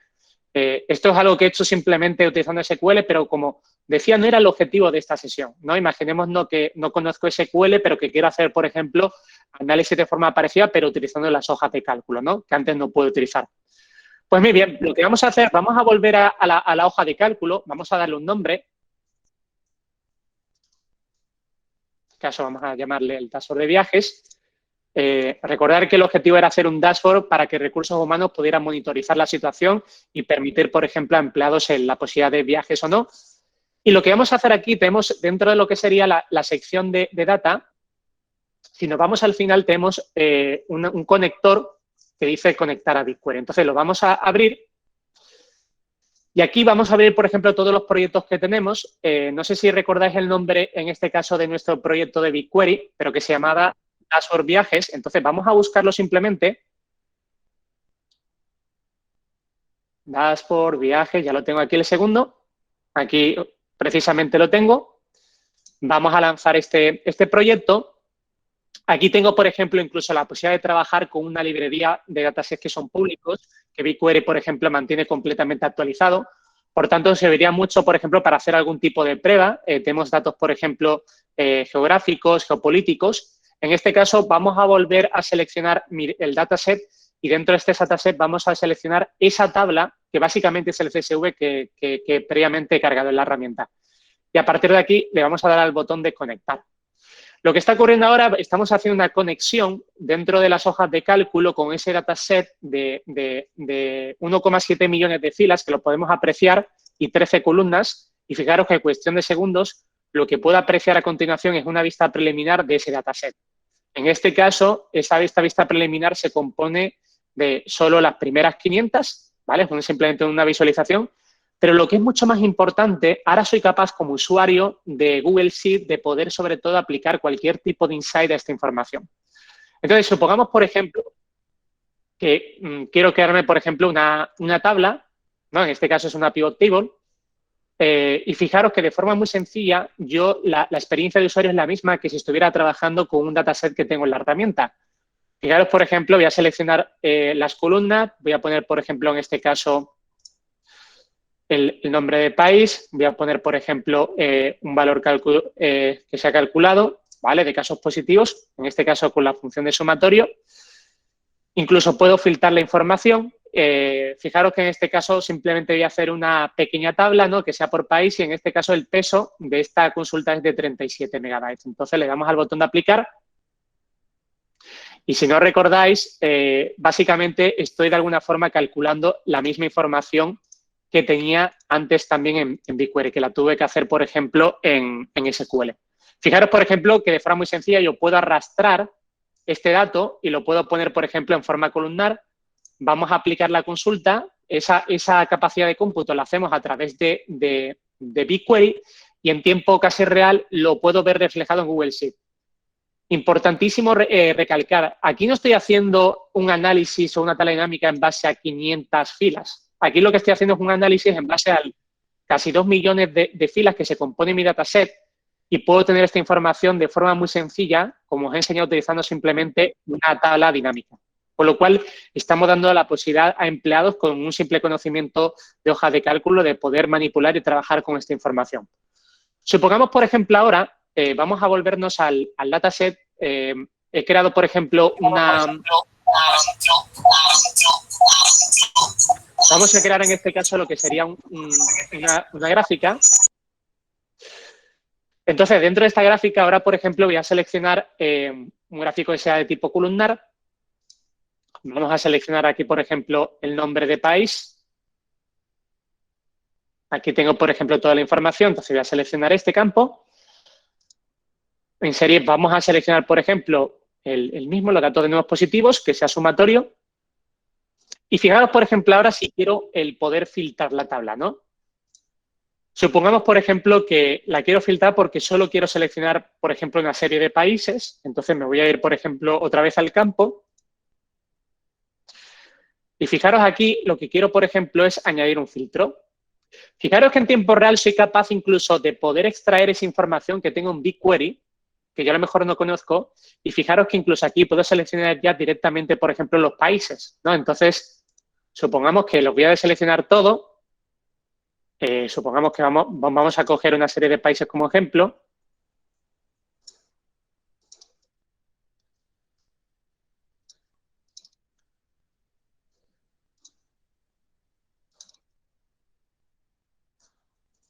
esto es algo que he hecho simplemente utilizando SQL, pero como decía, no era el objetivo de esta sesión, ¿no? Imaginémonos que no conozco SQL, pero que quiero hacer, por ejemplo, análisis de forma parecida, pero utilizando las hojas de cálculo, ¿no? Que antes no puedo utilizar. Pues muy bien, lo que vamos a hacer, vamos a volver a la hoja de cálculo, vamos a darle un nombre. En este caso vamos a llamarle el dashboard de viajes. Recordar que el objetivo era hacer un dashboard para que recursos humanos pudieran monitorizar la situación y permitir, por ejemplo, a empleados la posibilidad de viajes o no. Y lo que vamos a hacer aquí, tenemos dentro de lo que sería la sección de data, si nos vamos al final, tenemos un conector que dice conectar a BigQuery. Entonces, lo vamos a abrir. Y aquí vamos a abrir, por ejemplo, todos los proyectos que tenemos. No sé si recordáis el nombre, en este caso, de nuestro proyecto de BigQuery, pero que se llamaba Dashboard Viajes. Entonces, vamos a buscarlo simplemente. Dashboard Viajes, ya lo tengo aquí el segundo. Aquí precisamente lo tengo. Vamos a lanzar este proyecto. Aquí tengo, por ejemplo, incluso la posibilidad de trabajar con una librería de datasets que son públicos, que BigQuery, por ejemplo, mantiene completamente actualizado. Por tanto, serviría mucho, por ejemplo, para hacer algún tipo de prueba. Tenemos datos, por ejemplo, geográficos, geopolíticos. En este caso, vamos a volver a seleccionar el dataset, y dentro de este dataset vamos a seleccionar esa tabla, que básicamente es el CSV que previamente he cargado en la herramienta. Y a partir de aquí le vamos a dar al botón de conectar. Lo que está ocurriendo ahora, estamos haciendo una conexión dentro de las hojas de cálculo con ese dataset de 1,7 millones de filas, que lo podemos apreciar, y 13 columnas. Y fijaros que en cuestión de segundos, lo que puedo apreciar a continuación es una vista preliminar de ese dataset. En este caso, esta vista preliminar se compone de solo las primeras 500, ¿vale? Es simplemente una visualización. Pero lo que es mucho más importante, ahora soy capaz como usuario de Google Sheet de poder sobre todo aplicar cualquier tipo de insight a esta información. Entonces, supongamos, por ejemplo, que quiero crearme, por ejemplo, una tabla, ¿no? En este caso es una pivot table, y fijaros que de forma muy sencilla, la experiencia de usuario es la misma que si estuviera trabajando con un dataset que tengo en la herramienta. Fijaros, por ejemplo, voy a seleccionar las columnas, voy a poner, por ejemplo, en este caso, el nombre de país, voy a poner, por ejemplo, un valor que se ha calculado, ¿vale? De casos positivos, en este caso con la función de sumatorio. Incluso puedo filtrar la información. Fijaros que en este caso simplemente voy a hacer una pequeña tabla, ¿no? Que sea por país, y en este caso el peso de esta consulta es de 37 megabytes. Entonces le damos al botón de aplicar. Y si no recordáis, básicamente estoy de alguna forma calculando la misma información que tenía antes también en BigQuery, que la tuve que hacer, por ejemplo, en SQL. Fijaros, por ejemplo, que de forma muy sencilla yo puedo arrastrar este dato y lo puedo poner, por ejemplo, en forma columnar. Vamos a aplicar la consulta. Esa capacidad de cómputo la hacemos a través de BigQuery, y en tiempo casi real lo puedo ver reflejado en Google Sheet. Importantísimo recalcar, aquí no estoy haciendo un análisis o una tabla dinámica en base a 500 filas. Aquí lo que estoy haciendo es un análisis en base a casi 2 millones de filas que se compone mi dataset, y puedo tener esta información de forma muy sencilla, como os he enseñado, utilizando simplemente una tabla dinámica. Con lo cual, estamos dando la posibilidad a empleados con un simple conocimiento de hoja de cálculo de poder manipular y trabajar con esta información. Supongamos, por ejemplo, ahora, vamos a volvernos al dataset. He creado, por ejemplo, una Vamos a crear en este caso lo que sería una gráfica. Entonces, dentro de esta gráfica, ahora, por ejemplo, voy a seleccionar un gráfico que sea de tipo columnar. Vamos a seleccionar aquí, por ejemplo, el nombre de país. Aquí tengo, por ejemplo, toda la información. Entonces, voy a seleccionar este campo. En serie, vamos a seleccionar, por ejemplo, el mismo, los datos de nuevos positivos, que sea sumatorio. Y fijaros, por ejemplo, ahora si quiero el poder filtrar la tabla, ¿no? Supongamos, por ejemplo, que la quiero filtrar porque solo quiero seleccionar, por ejemplo, una serie de países. Entonces me voy a ir, por ejemplo, otra vez al campo. Y fijaros aquí, lo que quiero, por ejemplo, es añadir un filtro. Fijaros que en tiempo real soy capaz incluso de poder extraer esa información que tengo en BigQuery, que yo a lo mejor no conozco, y fijaros que incluso aquí puedo seleccionar ya directamente, por ejemplo, los países, ¿no? Entonces, supongamos que los voy a deseleccionar todo. Supongamos que vamos a coger una serie de países como ejemplo.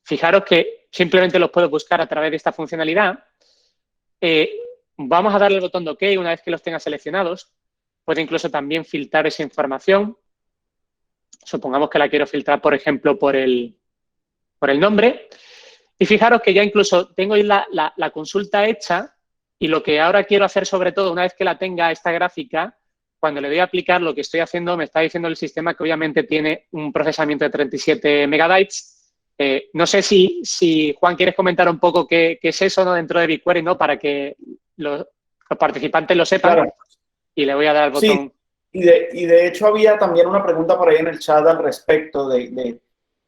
Fijaros que simplemente los puedo buscar a través de esta funcionalidad. Vamos a darle el botón de OK una vez que los tenga seleccionados. Puedo incluso también filtrar esa información. Supongamos que la quiero filtrar, por ejemplo, por el nombre. Y fijaros que ya incluso tengo ahí la consulta hecha y lo que ahora quiero hacer sobre todo, una vez que la tenga esta gráfica, cuando le doy a aplicar lo que estoy haciendo, me está diciendo el sistema que obviamente tiene un procesamiento de 37 megabytes. No sé si Juan, ¿quieres comentar un poco qué es eso, ¿no? Dentro de BigQuery, ¿no? Para que los participantes lo sepan. Claro. Y le voy a dar el botón. Sí, y de hecho había también una pregunta por ahí en el chat al respecto de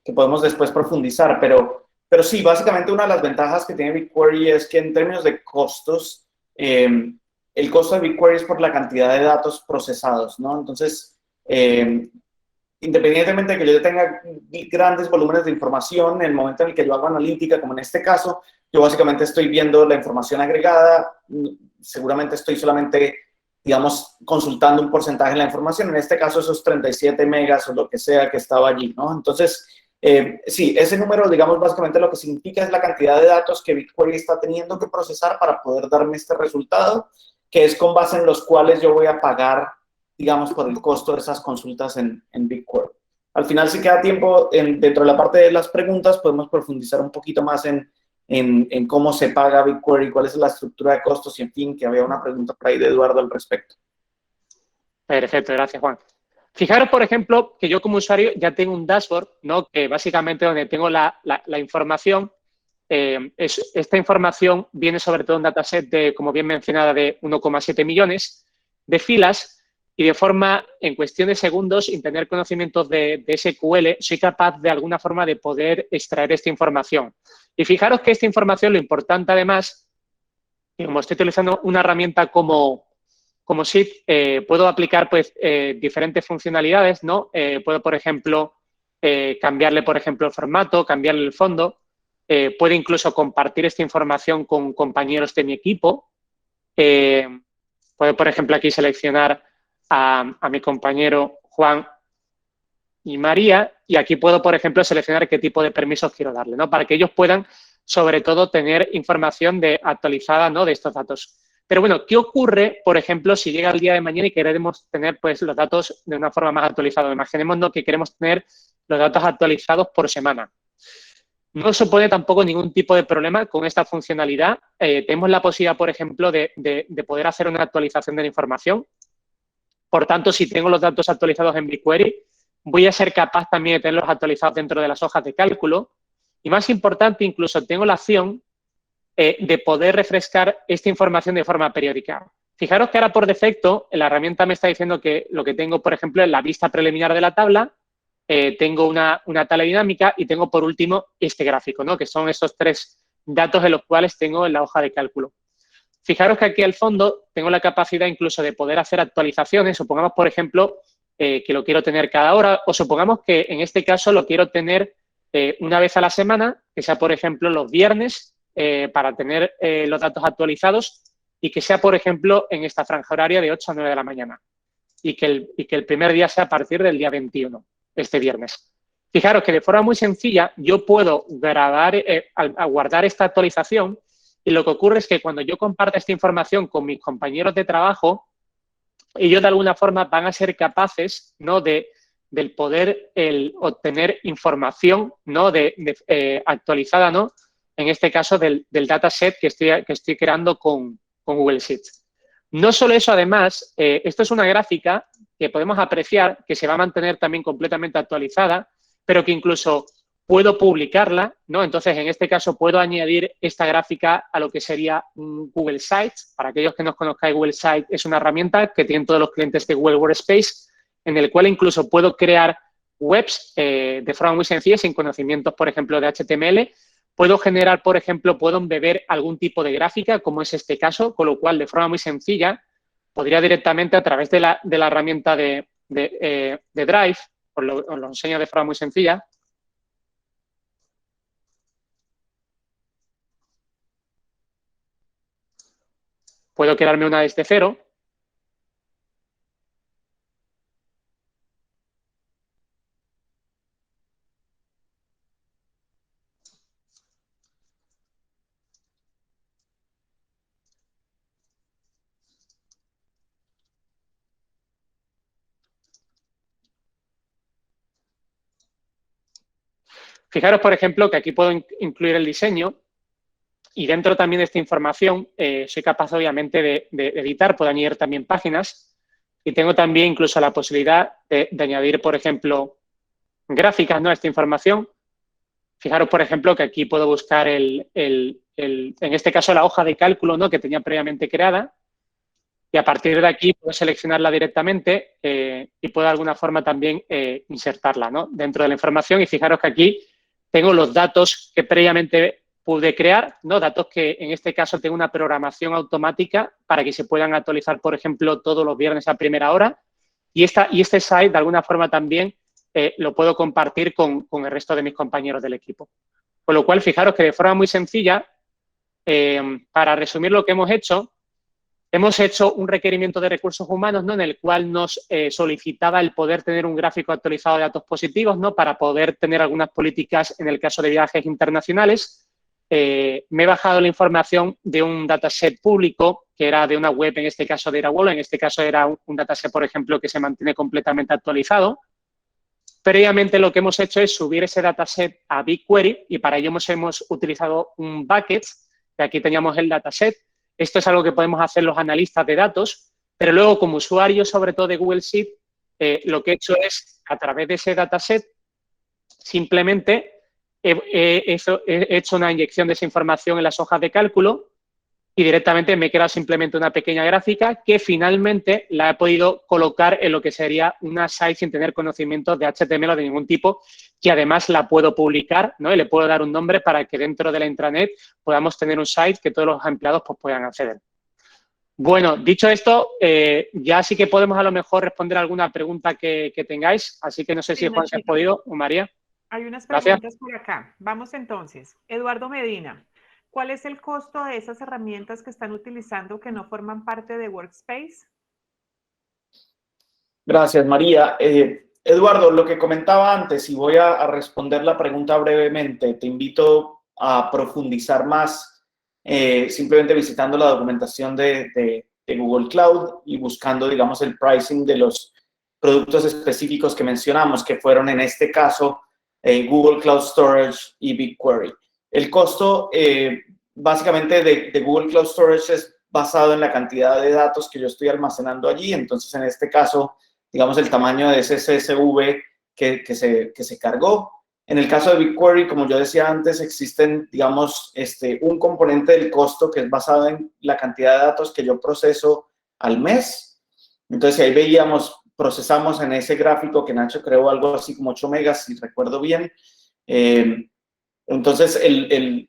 que podemos después profundizar, pero sí, básicamente una de las ventajas que tiene BigQuery es que en términos de costos, el costo de BigQuery es por la cantidad de datos procesados, ¿no? Entonces, independientemente de que yo tenga grandes volúmenes de información, en el momento en el que yo hago analítica, como en este caso, yo básicamente estoy viendo la información agregada, seguramente estoy solamente, digamos, consultando un porcentaje de la información, en este caso esos 37 megas o lo que sea que estaba allí, ¿no? Entonces, sí, ese número, digamos, básicamente lo que significa es la cantidad de datos que BigQuery está teniendo que procesar para poder darme este resultado, que es con base en los cuales yo voy a pagar, digamos, por el costo de esas consultas en BigQuery. Al final, si queda tiempo, dentro de la parte de las preguntas, podemos profundizar un poquito más en cómo se paga BigQuery, cuál es la estructura de costos y, en fin, que había una pregunta por ahí de Eduardo al respecto. Perfecto, gracias, Juan. Fijaros, por ejemplo, que yo como usuario ya tengo un dashboard, ¿no? Que básicamente donde tengo la información. Esta información viene sobre todo un dataset de, como bien mencionada, de 1,7 millones de filas y de forma, en cuestión de segundos, sin tener conocimientos de SQL, soy capaz de alguna forma de poder extraer esta información. Y fijaros que esta información, lo importante además, que como estoy utilizando una herramienta como Sheet, puedo aplicar pues diferentes funcionalidades, ¿no? Puedo, por ejemplo, cambiarle, por ejemplo, el formato, cambiarle el fondo. Puedo incluso compartir esta información con compañeros de mi equipo. Puedo, por ejemplo, aquí seleccionar a mi compañero Juan y María y aquí puedo, por ejemplo, seleccionar qué tipo de permisos quiero darle, ¿no? Para que ellos puedan, sobre todo, tener información actualizada, ¿no? De estos datos. Pero bueno, ¿qué ocurre, por ejemplo, si llega el día de mañana y queremos tener pues, los datos de una forma más actualizada? Imaginemos, ¿no?, que queremos tener los datos actualizados por semana. No supone tampoco ningún tipo de problema con esta funcionalidad. Tenemos la posibilidad, por ejemplo, de poder hacer una actualización de la información. Por tanto, si tengo los datos actualizados en BigQuery, voy a ser capaz también de tenerlos actualizados dentro de las hojas de cálculo. Y más importante, incluso tengo la opción de poder refrescar esta información de forma periódica. Fijaros que ahora por defecto la herramienta me está diciendo que lo que tengo, por ejemplo, es la vista preliminar de la tabla, tengo una tabla dinámica y tengo por último este gráfico, ¿no? Que son esos tres datos en los cuales tengo en la hoja de cálculo. Fijaros que aquí al fondo tengo la capacidad incluso de poder hacer actualizaciones. Supongamos, por ejemplo, que lo quiero tener cada hora o supongamos que en este caso lo quiero tener una vez a la semana, que sea, por ejemplo, los viernes para tener los datos actualizados y que sea, por ejemplo, en esta franja horaria de 8 a 9 de la mañana. y que el primer día sea a partir del día 21, este viernes. Fijaros que de forma muy sencilla yo puedo grabar, guardar esta actualización, y lo que ocurre es que cuando yo comparto esta información con mis compañeros de trabajo, ellos de alguna forma van a ser capaces, ¿no?, del poder obtener información, ¿no?, actualizada, ¿no?, en este caso del dataset que estoy creando con Google Sheets. No solo eso, además, esto es una gráfica que podemos apreciar que se va a mantener también completamente actualizada, pero que incluso puedo publicarla, ¿no? Entonces, en este caso, puedo añadir esta gráfica a lo que sería un Google Sites. Para aquellos que no conozcáis, Google Sites es una herramienta que tienen todos los clientes de Google Workspace, en el cual incluso puedo crear webs de forma muy sencilla, sin conocimientos, por ejemplo, de HTML. Puedo generar, por ejemplo, puedo embeber algún tipo de gráfica, como es este caso, con lo cual, de forma muy sencilla, podría directamente a través de la herramienta de Drive, os lo enseño de forma muy sencilla. Puedo crearme una desde cero. Fijaros, por ejemplo, que aquí puedo incluir el diseño, y dentro también de esta información soy capaz, obviamente, de editar. Puedo añadir también páginas, y tengo también incluso la posibilidad de añadir, por ejemplo, gráficas, ¿no?, a esta información. Fijaros, por ejemplo, que aquí puedo buscar en este caso, la hoja de cálculo, ¿no?, que tenía previamente creada, y a partir de aquí puedo seleccionarla directamente y puedo de alguna forma también insertarla, ¿no?, dentro de la información. Y fijaros que aquí tengo los datos que previamente pude crear, ¿no?, datos que en este caso tengo una programación automática para que se puedan actualizar, por ejemplo, todos los viernes a primera hora. Y este site, de alguna forma, también lo puedo compartir con el resto de mis compañeros del equipo. Con lo cual, fijaros que de forma muy sencilla, para resumir lo que hemos hecho un requerimiento de recursos humanos, ¿no?, en el cual nos solicitaba el poder tener un gráfico actualizado de datos positivos, ¿no?, para poder tener algunas políticas en el caso de viajes internacionales. Me he bajado la información de un dataset público, que era de una web, en este caso de Irawolo. En este caso era un dataset, por ejemplo, que se mantiene completamente actualizado. Previamente lo que hemos hecho es subir ese dataset a BigQuery, y para ello hemos utilizado un bucket, que aquí teníamos el dataset. Esto es algo que podemos hacer los analistas de datos, pero luego, como usuario, sobre todo de Google Sheet, lo que he hecho es, a través de ese dataset, simplemente he hecho una inyección de esa información en las hojas de cálculo, y directamente me he creado simplemente una pequeña gráfica que finalmente la he podido colocar en lo que sería una site sin tener conocimientos de HTML o de ningún tipo, que además la puedo publicar, ¿no?, y le puedo dar un nombre para que dentro de la intranet podamos tener un site que todos los empleados pues puedan acceder. Bueno, dicho esto, ya sí que podemos a lo mejor responder alguna pregunta que tengáis, así que no sé si Juan se ha podido o María. Hay unas Gracias. preguntas por acá. Vamos entonces. Eduardo Medina, ¿cuál es el costo de esas herramientas que están utilizando que no forman parte de Workspace? Gracias, María. Eduardo, lo que comentaba antes, y voy a responder la pregunta brevemente, te invito a profundizar más simplemente visitando la documentación de Google Cloud y buscando, digamos, el pricing de los productos específicos que mencionamos, que fueron en este caso Google Cloud Storage y BigQuery. El costo básicamente de Google Cloud Storage es basado en la cantidad de datos que yo estoy almacenando allí. Entonces, en este caso, digamos, el tamaño de ese CSV que se cargó. En el caso de BigQuery, como yo decía antes, existen, digamos, un componente del costo que es basado en la cantidad de datos que yo proceso al mes. Entonces, ahí veíamos, procesamos en ese gráfico que Nacho creó algo así como 8 megas, si recuerdo bien. Entonces,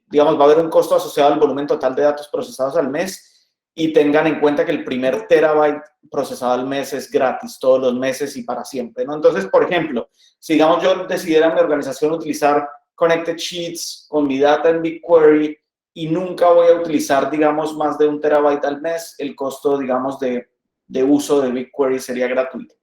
digamos, va a haber un costo asociado al volumen total de datos procesados al mes, y tengan en cuenta que el primer terabyte procesado al mes es gratis todos los meses y para siempre, ¿no? Entonces, por ejemplo, si, digamos, yo decidiera en mi organización utilizar Connected Sheets con mi data en BigQuery y nunca voy a utilizar, digamos, más de 1 terabyte al mes, el costo, digamos, de uso de BigQuery sería gratuito.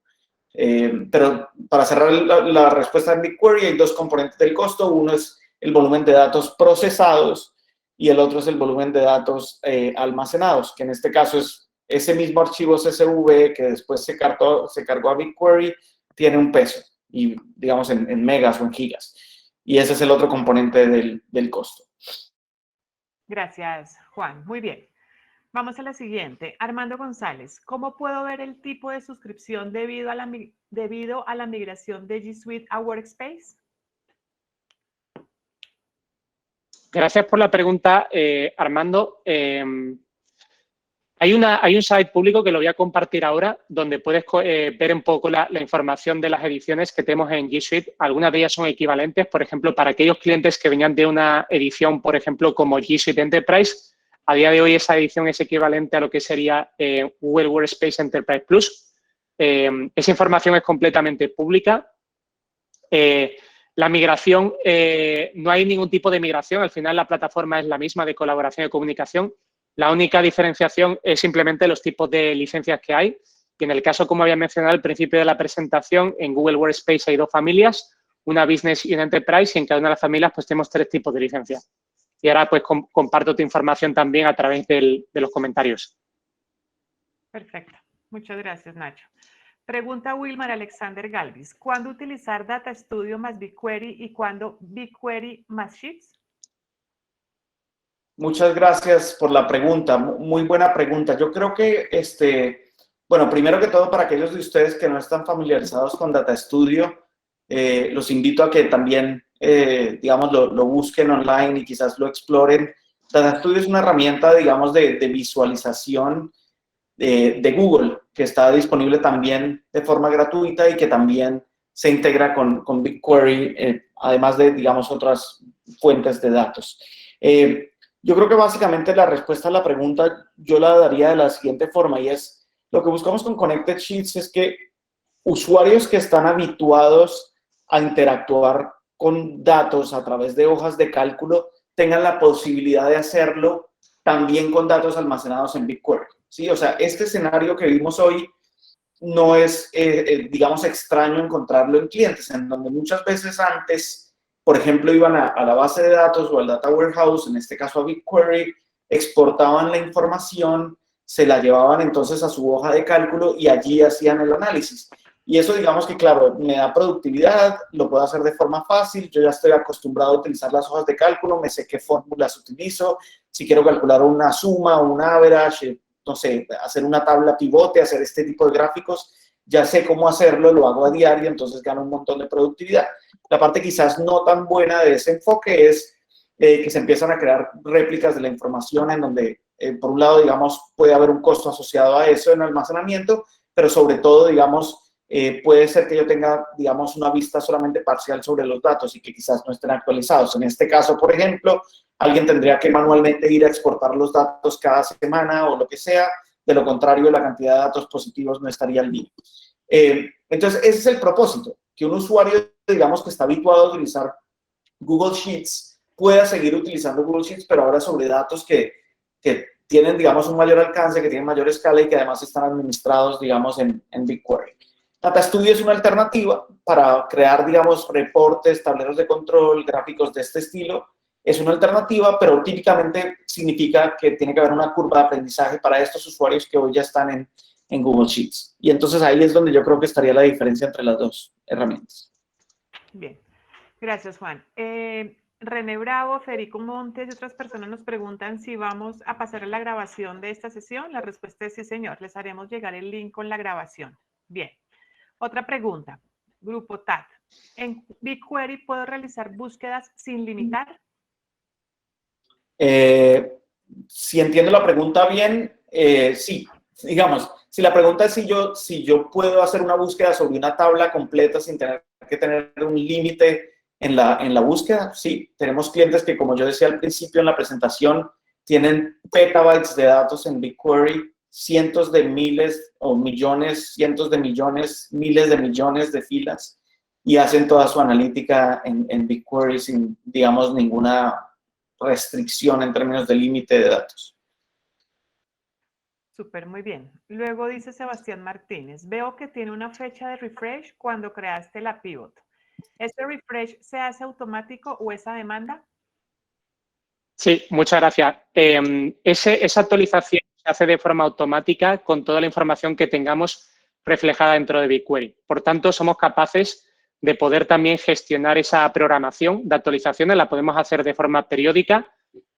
Pero para cerrar la respuesta en BigQuery hay dos componentes del costo. Uno es el volumen de datos procesados y el otro es el volumen de datos almacenados, que en este caso es ese mismo archivo CSV que después se cargó a BigQuery, tiene un peso, y digamos en megas o en gigas. Y ese es el otro componente del costo. Gracias, Juan. Muy bien. Vamos a la siguiente. Armando González, ¿cómo puedo ver el tipo de suscripción debido a la migración de G Suite a Workspace? Gracias por la pregunta, Armando. Hay un site público que lo voy a compartir ahora, donde puedes ver un poco la información de las ediciones que tenemos en G Suite. Algunas de ellas son equivalentes, por ejemplo, para aquellos clientes que venían de una edición, por ejemplo, como G Suite Enterprise. A día de hoy esa edición es equivalente a lo que sería Google Workspace Enterprise Plus. Esa información es completamente pública. La migración, no hay ningún tipo de migración. Al final la plataforma es la misma de colaboración y comunicación. La única diferenciación es simplemente los tipos de licencias que hay. Y en el caso, como había mencionado al principio de la presentación, en Google Workspace hay dos familias, una Business y una Enterprise, y en cada una de las familias pues tenemos 3 tipos de licencias. Y ahora pues comparto tu información también a través de los comentarios. Perfecto. Muchas gracias, Nacho. Pregunta Wilmar Alexander Galvis. ¿Cuándo utilizar Data Studio más BigQuery y cuándo BigQuery más Sheets? Muchas gracias por la pregunta. Muy buena pregunta. Yo creo que, bueno, primero que todo, para aquellos de ustedes que no están familiarizados con Data Studio, los invito a que también, digamos, lo busquen online y quizás lo exploren. Data Studio es una herramienta, digamos, de visualización de Google, que está disponible también de forma gratuita y que también se integra con BigQuery, además de, digamos, otras fuentes de datos. Yo creo que básicamente la respuesta a la pregunta yo la daría de la siguiente forma, y es, lo que buscamos con Connected Sheets es que usuarios que están habituados a interactuar con datos a través de hojas de cálculo tengan la posibilidad de hacerlo también con datos almacenados en BigQuery, ¿sí? O sea, este escenario que vimos hoy no es, digamos, extraño encontrarlo en clientes, en donde muchas veces antes, por ejemplo, iban a la base de datos o al data warehouse, en este caso a BigQuery, exportaban la información, se la llevaban entonces a su hoja de cálculo y allí hacían el análisis. Y eso, digamos que, claro, me da productividad, lo puedo hacer de forma fácil, yo ya estoy acostumbrado a utilizar las hojas de cálculo, me sé qué fórmulas utilizo, si quiero calcular una suma, un average, no sé, hacer una tabla pivote, hacer este tipo de gráficos, ya sé cómo hacerlo, lo hago a diario, entonces gano un montón de productividad. La parte quizás no tan buena de ese enfoque es que se empiezan a crear réplicas de la información en donde, por un lado, digamos, puede haber un costo asociado a eso en almacenamiento, pero sobre todo, digamos, puede ser que yo tenga, digamos, una vista solamente parcial sobre los datos y que quizás no estén actualizados. En este caso, por ejemplo, alguien tendría que manualmente ir a exportar los datos cada semana o lo que sea. De lo contrario, la cantidad de datos positivos no estaría al día. Entonces, ese es el propósito, que un usuario, digamos, que está habituado a utilizar Google Sheets pueda seguir utilizando Google Sheets, pero ahora sobre datos que tienen, digamos, un mayor alcance, que tienen mayor escala y que además están administrados, digamos, en BigQuery. Data Studio es una alternativa para crear, digamos, reportes, tableros de control, gráficos de este estilo. Es una alternativa, pero típicamente significa que tiene que haber una curva de aprendizaje para estos usuarios que hoy ya están en Google Sheets. Y entonces ahí es donde yo creo que estaría la diferencia entre las dos herramientas. Bien, gracias, Juan. René Bravo, Federico Montes y otras personas nos preguntan si vamos a pasar a la grabación de esta sesión. La respuesta es sí, señor. Les haremos llegar el link con la grabación. Bien. Otra pregunta. Grupo TAT. ¿En BigQuery puedo realizar búsquedas sin limitar? Si entiendo la pregunta bien, sí. Digamos, si la pregunta es si yo puedo hacer una búsqueda sobre una tabla completa sin tener que tener un límite en la búsqueda, sí. Tenemos clientes que, como yo decía al principio en la presentación, tienen petabytes de datos en BigQuery, cientos de miles o millones, cientos de millones, miles de millones de filas y hacen toda su analítica en BigQuery sin, digamos, ninguna restricción en términos de límite de datos. Súper, muy bien. Luego dice Sebastián Martínez, veo que tiene una fecha de refresh cuando creaste la pivot. ¿Este refresh se hace automático o esa demanda? Sí, muchas gracias. Esa actualización se hace de forma automática con toda la información que tengamos reflejada dentro de BigQuery. Por tanto, somos capaces de poder también gestionar esa programación de actualizaciones, la podemos hacer de forma periódica.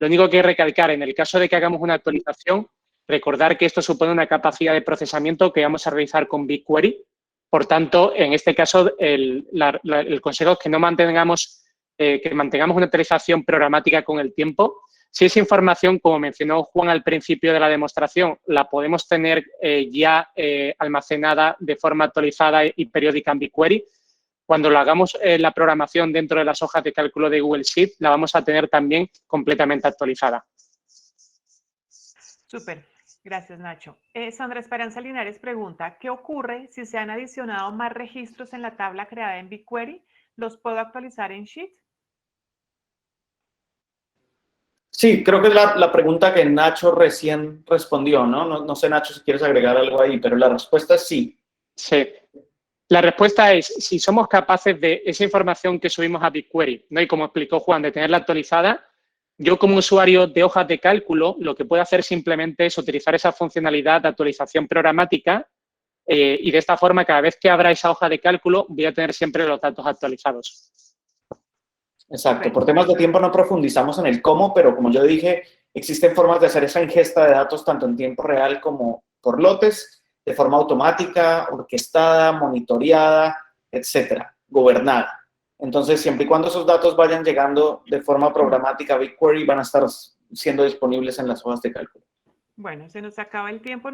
Lo único que hay que recalcar, en el caso de que hagamos una actualización, recordar que esto supone una capacidad de procesamiento que vamos a realizar con BigQuery. Por tanto, en este caso, el consejo es que no mantengamos que mantengamos una actualización programática con el tiempo. Si esa información, como mencionó Juan al principio de la demostración, la podemos tener ya almacenada de forma actualizada y periódica en BigQuery, cuando lo hagamos la programación dentro de las hojas de cálculo de Google Sheet, la vamos a tener también completamente actualizada. Súper, gracias Nacho. Sandra Esperanza Linares pregunta, ¿qué ocurre si se han adicionado más registros en la tabla creada en BigQuery? ¿Los puedo actualizar en Sheet? Sí, creo que es la pregunta que Nacho recién respondió, ¿no? No sé, Nacho, si quieres agregar algo ahí, pero la respuesta es sí. Sí. La respuesta es, si somos capaces de esa información que subimos a BigQuery, ¿no? Y como explicó Juan, de tenerla actualizada, yo como usuario de hojas de cálculo, lo que puedo hacer simplemente es utilizar esa funcionalidad de actualización programática y de esta forma, cada vez que abra esa hoja de cálculo, voy a tener siempre los datos actualizados. Exacto. Por temas de tiempo no profundizamos en el cómo, pero como yo dije, existen formas de hacer esa ingesta de datos tanto en tiempo real como por lotes, de forma automática, orquestada, monitoreada, etcétera, gobernada. Entonces, siempre y cuando esos datos vayan llegando de forma programática a BigQuery, van a estar siendo disponibles en las hojas de cálculo. Bueno, se nos acaba el tiempo,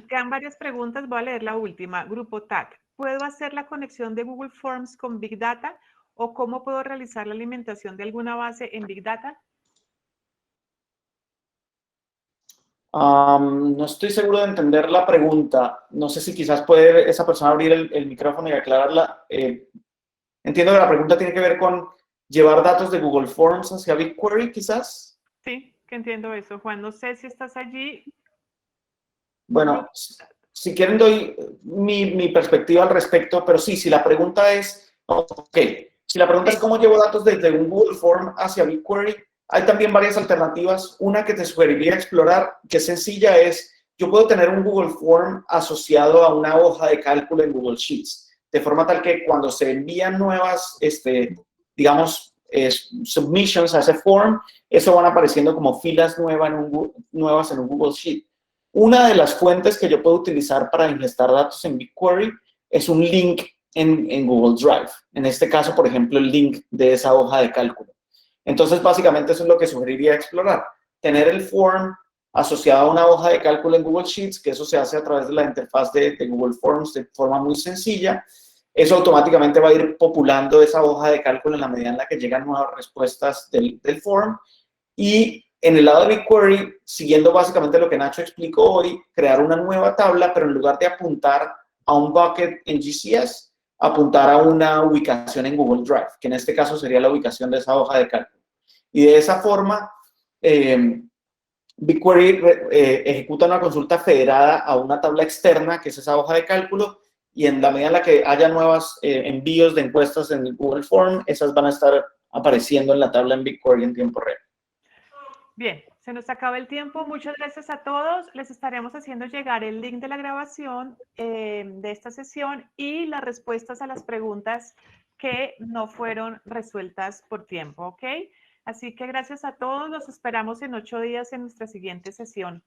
quedan varias preguntas, voy a leer la última. Grupo TAC, ¿puedo hacer la conexión de Google Forms con Big Data o cómo puedo realizar la alimentación de alguna base en Big Data? No estoy seguro de entender la pregunta. No sé si quizás puede esa persona abrir el micrófono y aclararla. Entiendo que la pregunta tiene que ver con llevar datos de Google Forms hacia BigQuery, quizás. Sí, que entiendo eso. Juan, no sé si estás allí. Bueno, si quieren doy mi perspectiva al respecto, pero sí, si la pregunta es, ok, si la pregunta es cómo llevo datos desde un Google Form hacia BigQuery, hay también varias alternativas. Una que te sugeriría explorar, que es sencilla, es yo puedo tener un Google Form asociado a una hoja de cálculo en Google Sheets, de forma tal que cuando se envían nuevas, digamos, submissions a ese form, eso van apareciendo como filas nuevas en un Google Sheet. Una de las fuentes que yo puedo utilizar para ingestar datos en BigQuery es un link en Google Drive. En este caso, por ejemplo, el link de esa hoja de cálculo. Entonces, básicamente eso es lo que sugeriría explorar. Tener el form asociado a una hoja de cálculo en Google Sheets, que eso se hace a través de la interfaz de Google Forms de forma muy sencilla. Eso automáticamente va a ir populando esa hoja de cálculo en la medida en la que llegan nuevas respuestas del form. Y en el lado de BigQuery, siguiendo básicamente lo que Nacho explicó hoy, crear una nueva tabla, pero en lugar de apuntar a un bucket en GCS, apuntar a una ubicación en Google Drive, que en este caso sería la ubicación de esa hoja de cálculo. Y de esa forma, BigQuery ejecuta una consulta federada a una tabla externa, que es esa hoja de cálculo, y en la medida en la que haya nuevos envíos de encuestas en Google Form, esas van a estar apareciendo en la tabla en BigQuery en tiempo real. Bien, se nos acaba el tiempo. Muchas gracias a todos. Les estaremos haciendo llegar el link de la grabación de esta sesión y las respuestas a las preguntas que no fueron resueltas por tiempo, ¿ok? Así que gracias a todos. Los esperamos en 8 días en nuestra siguiente sesión.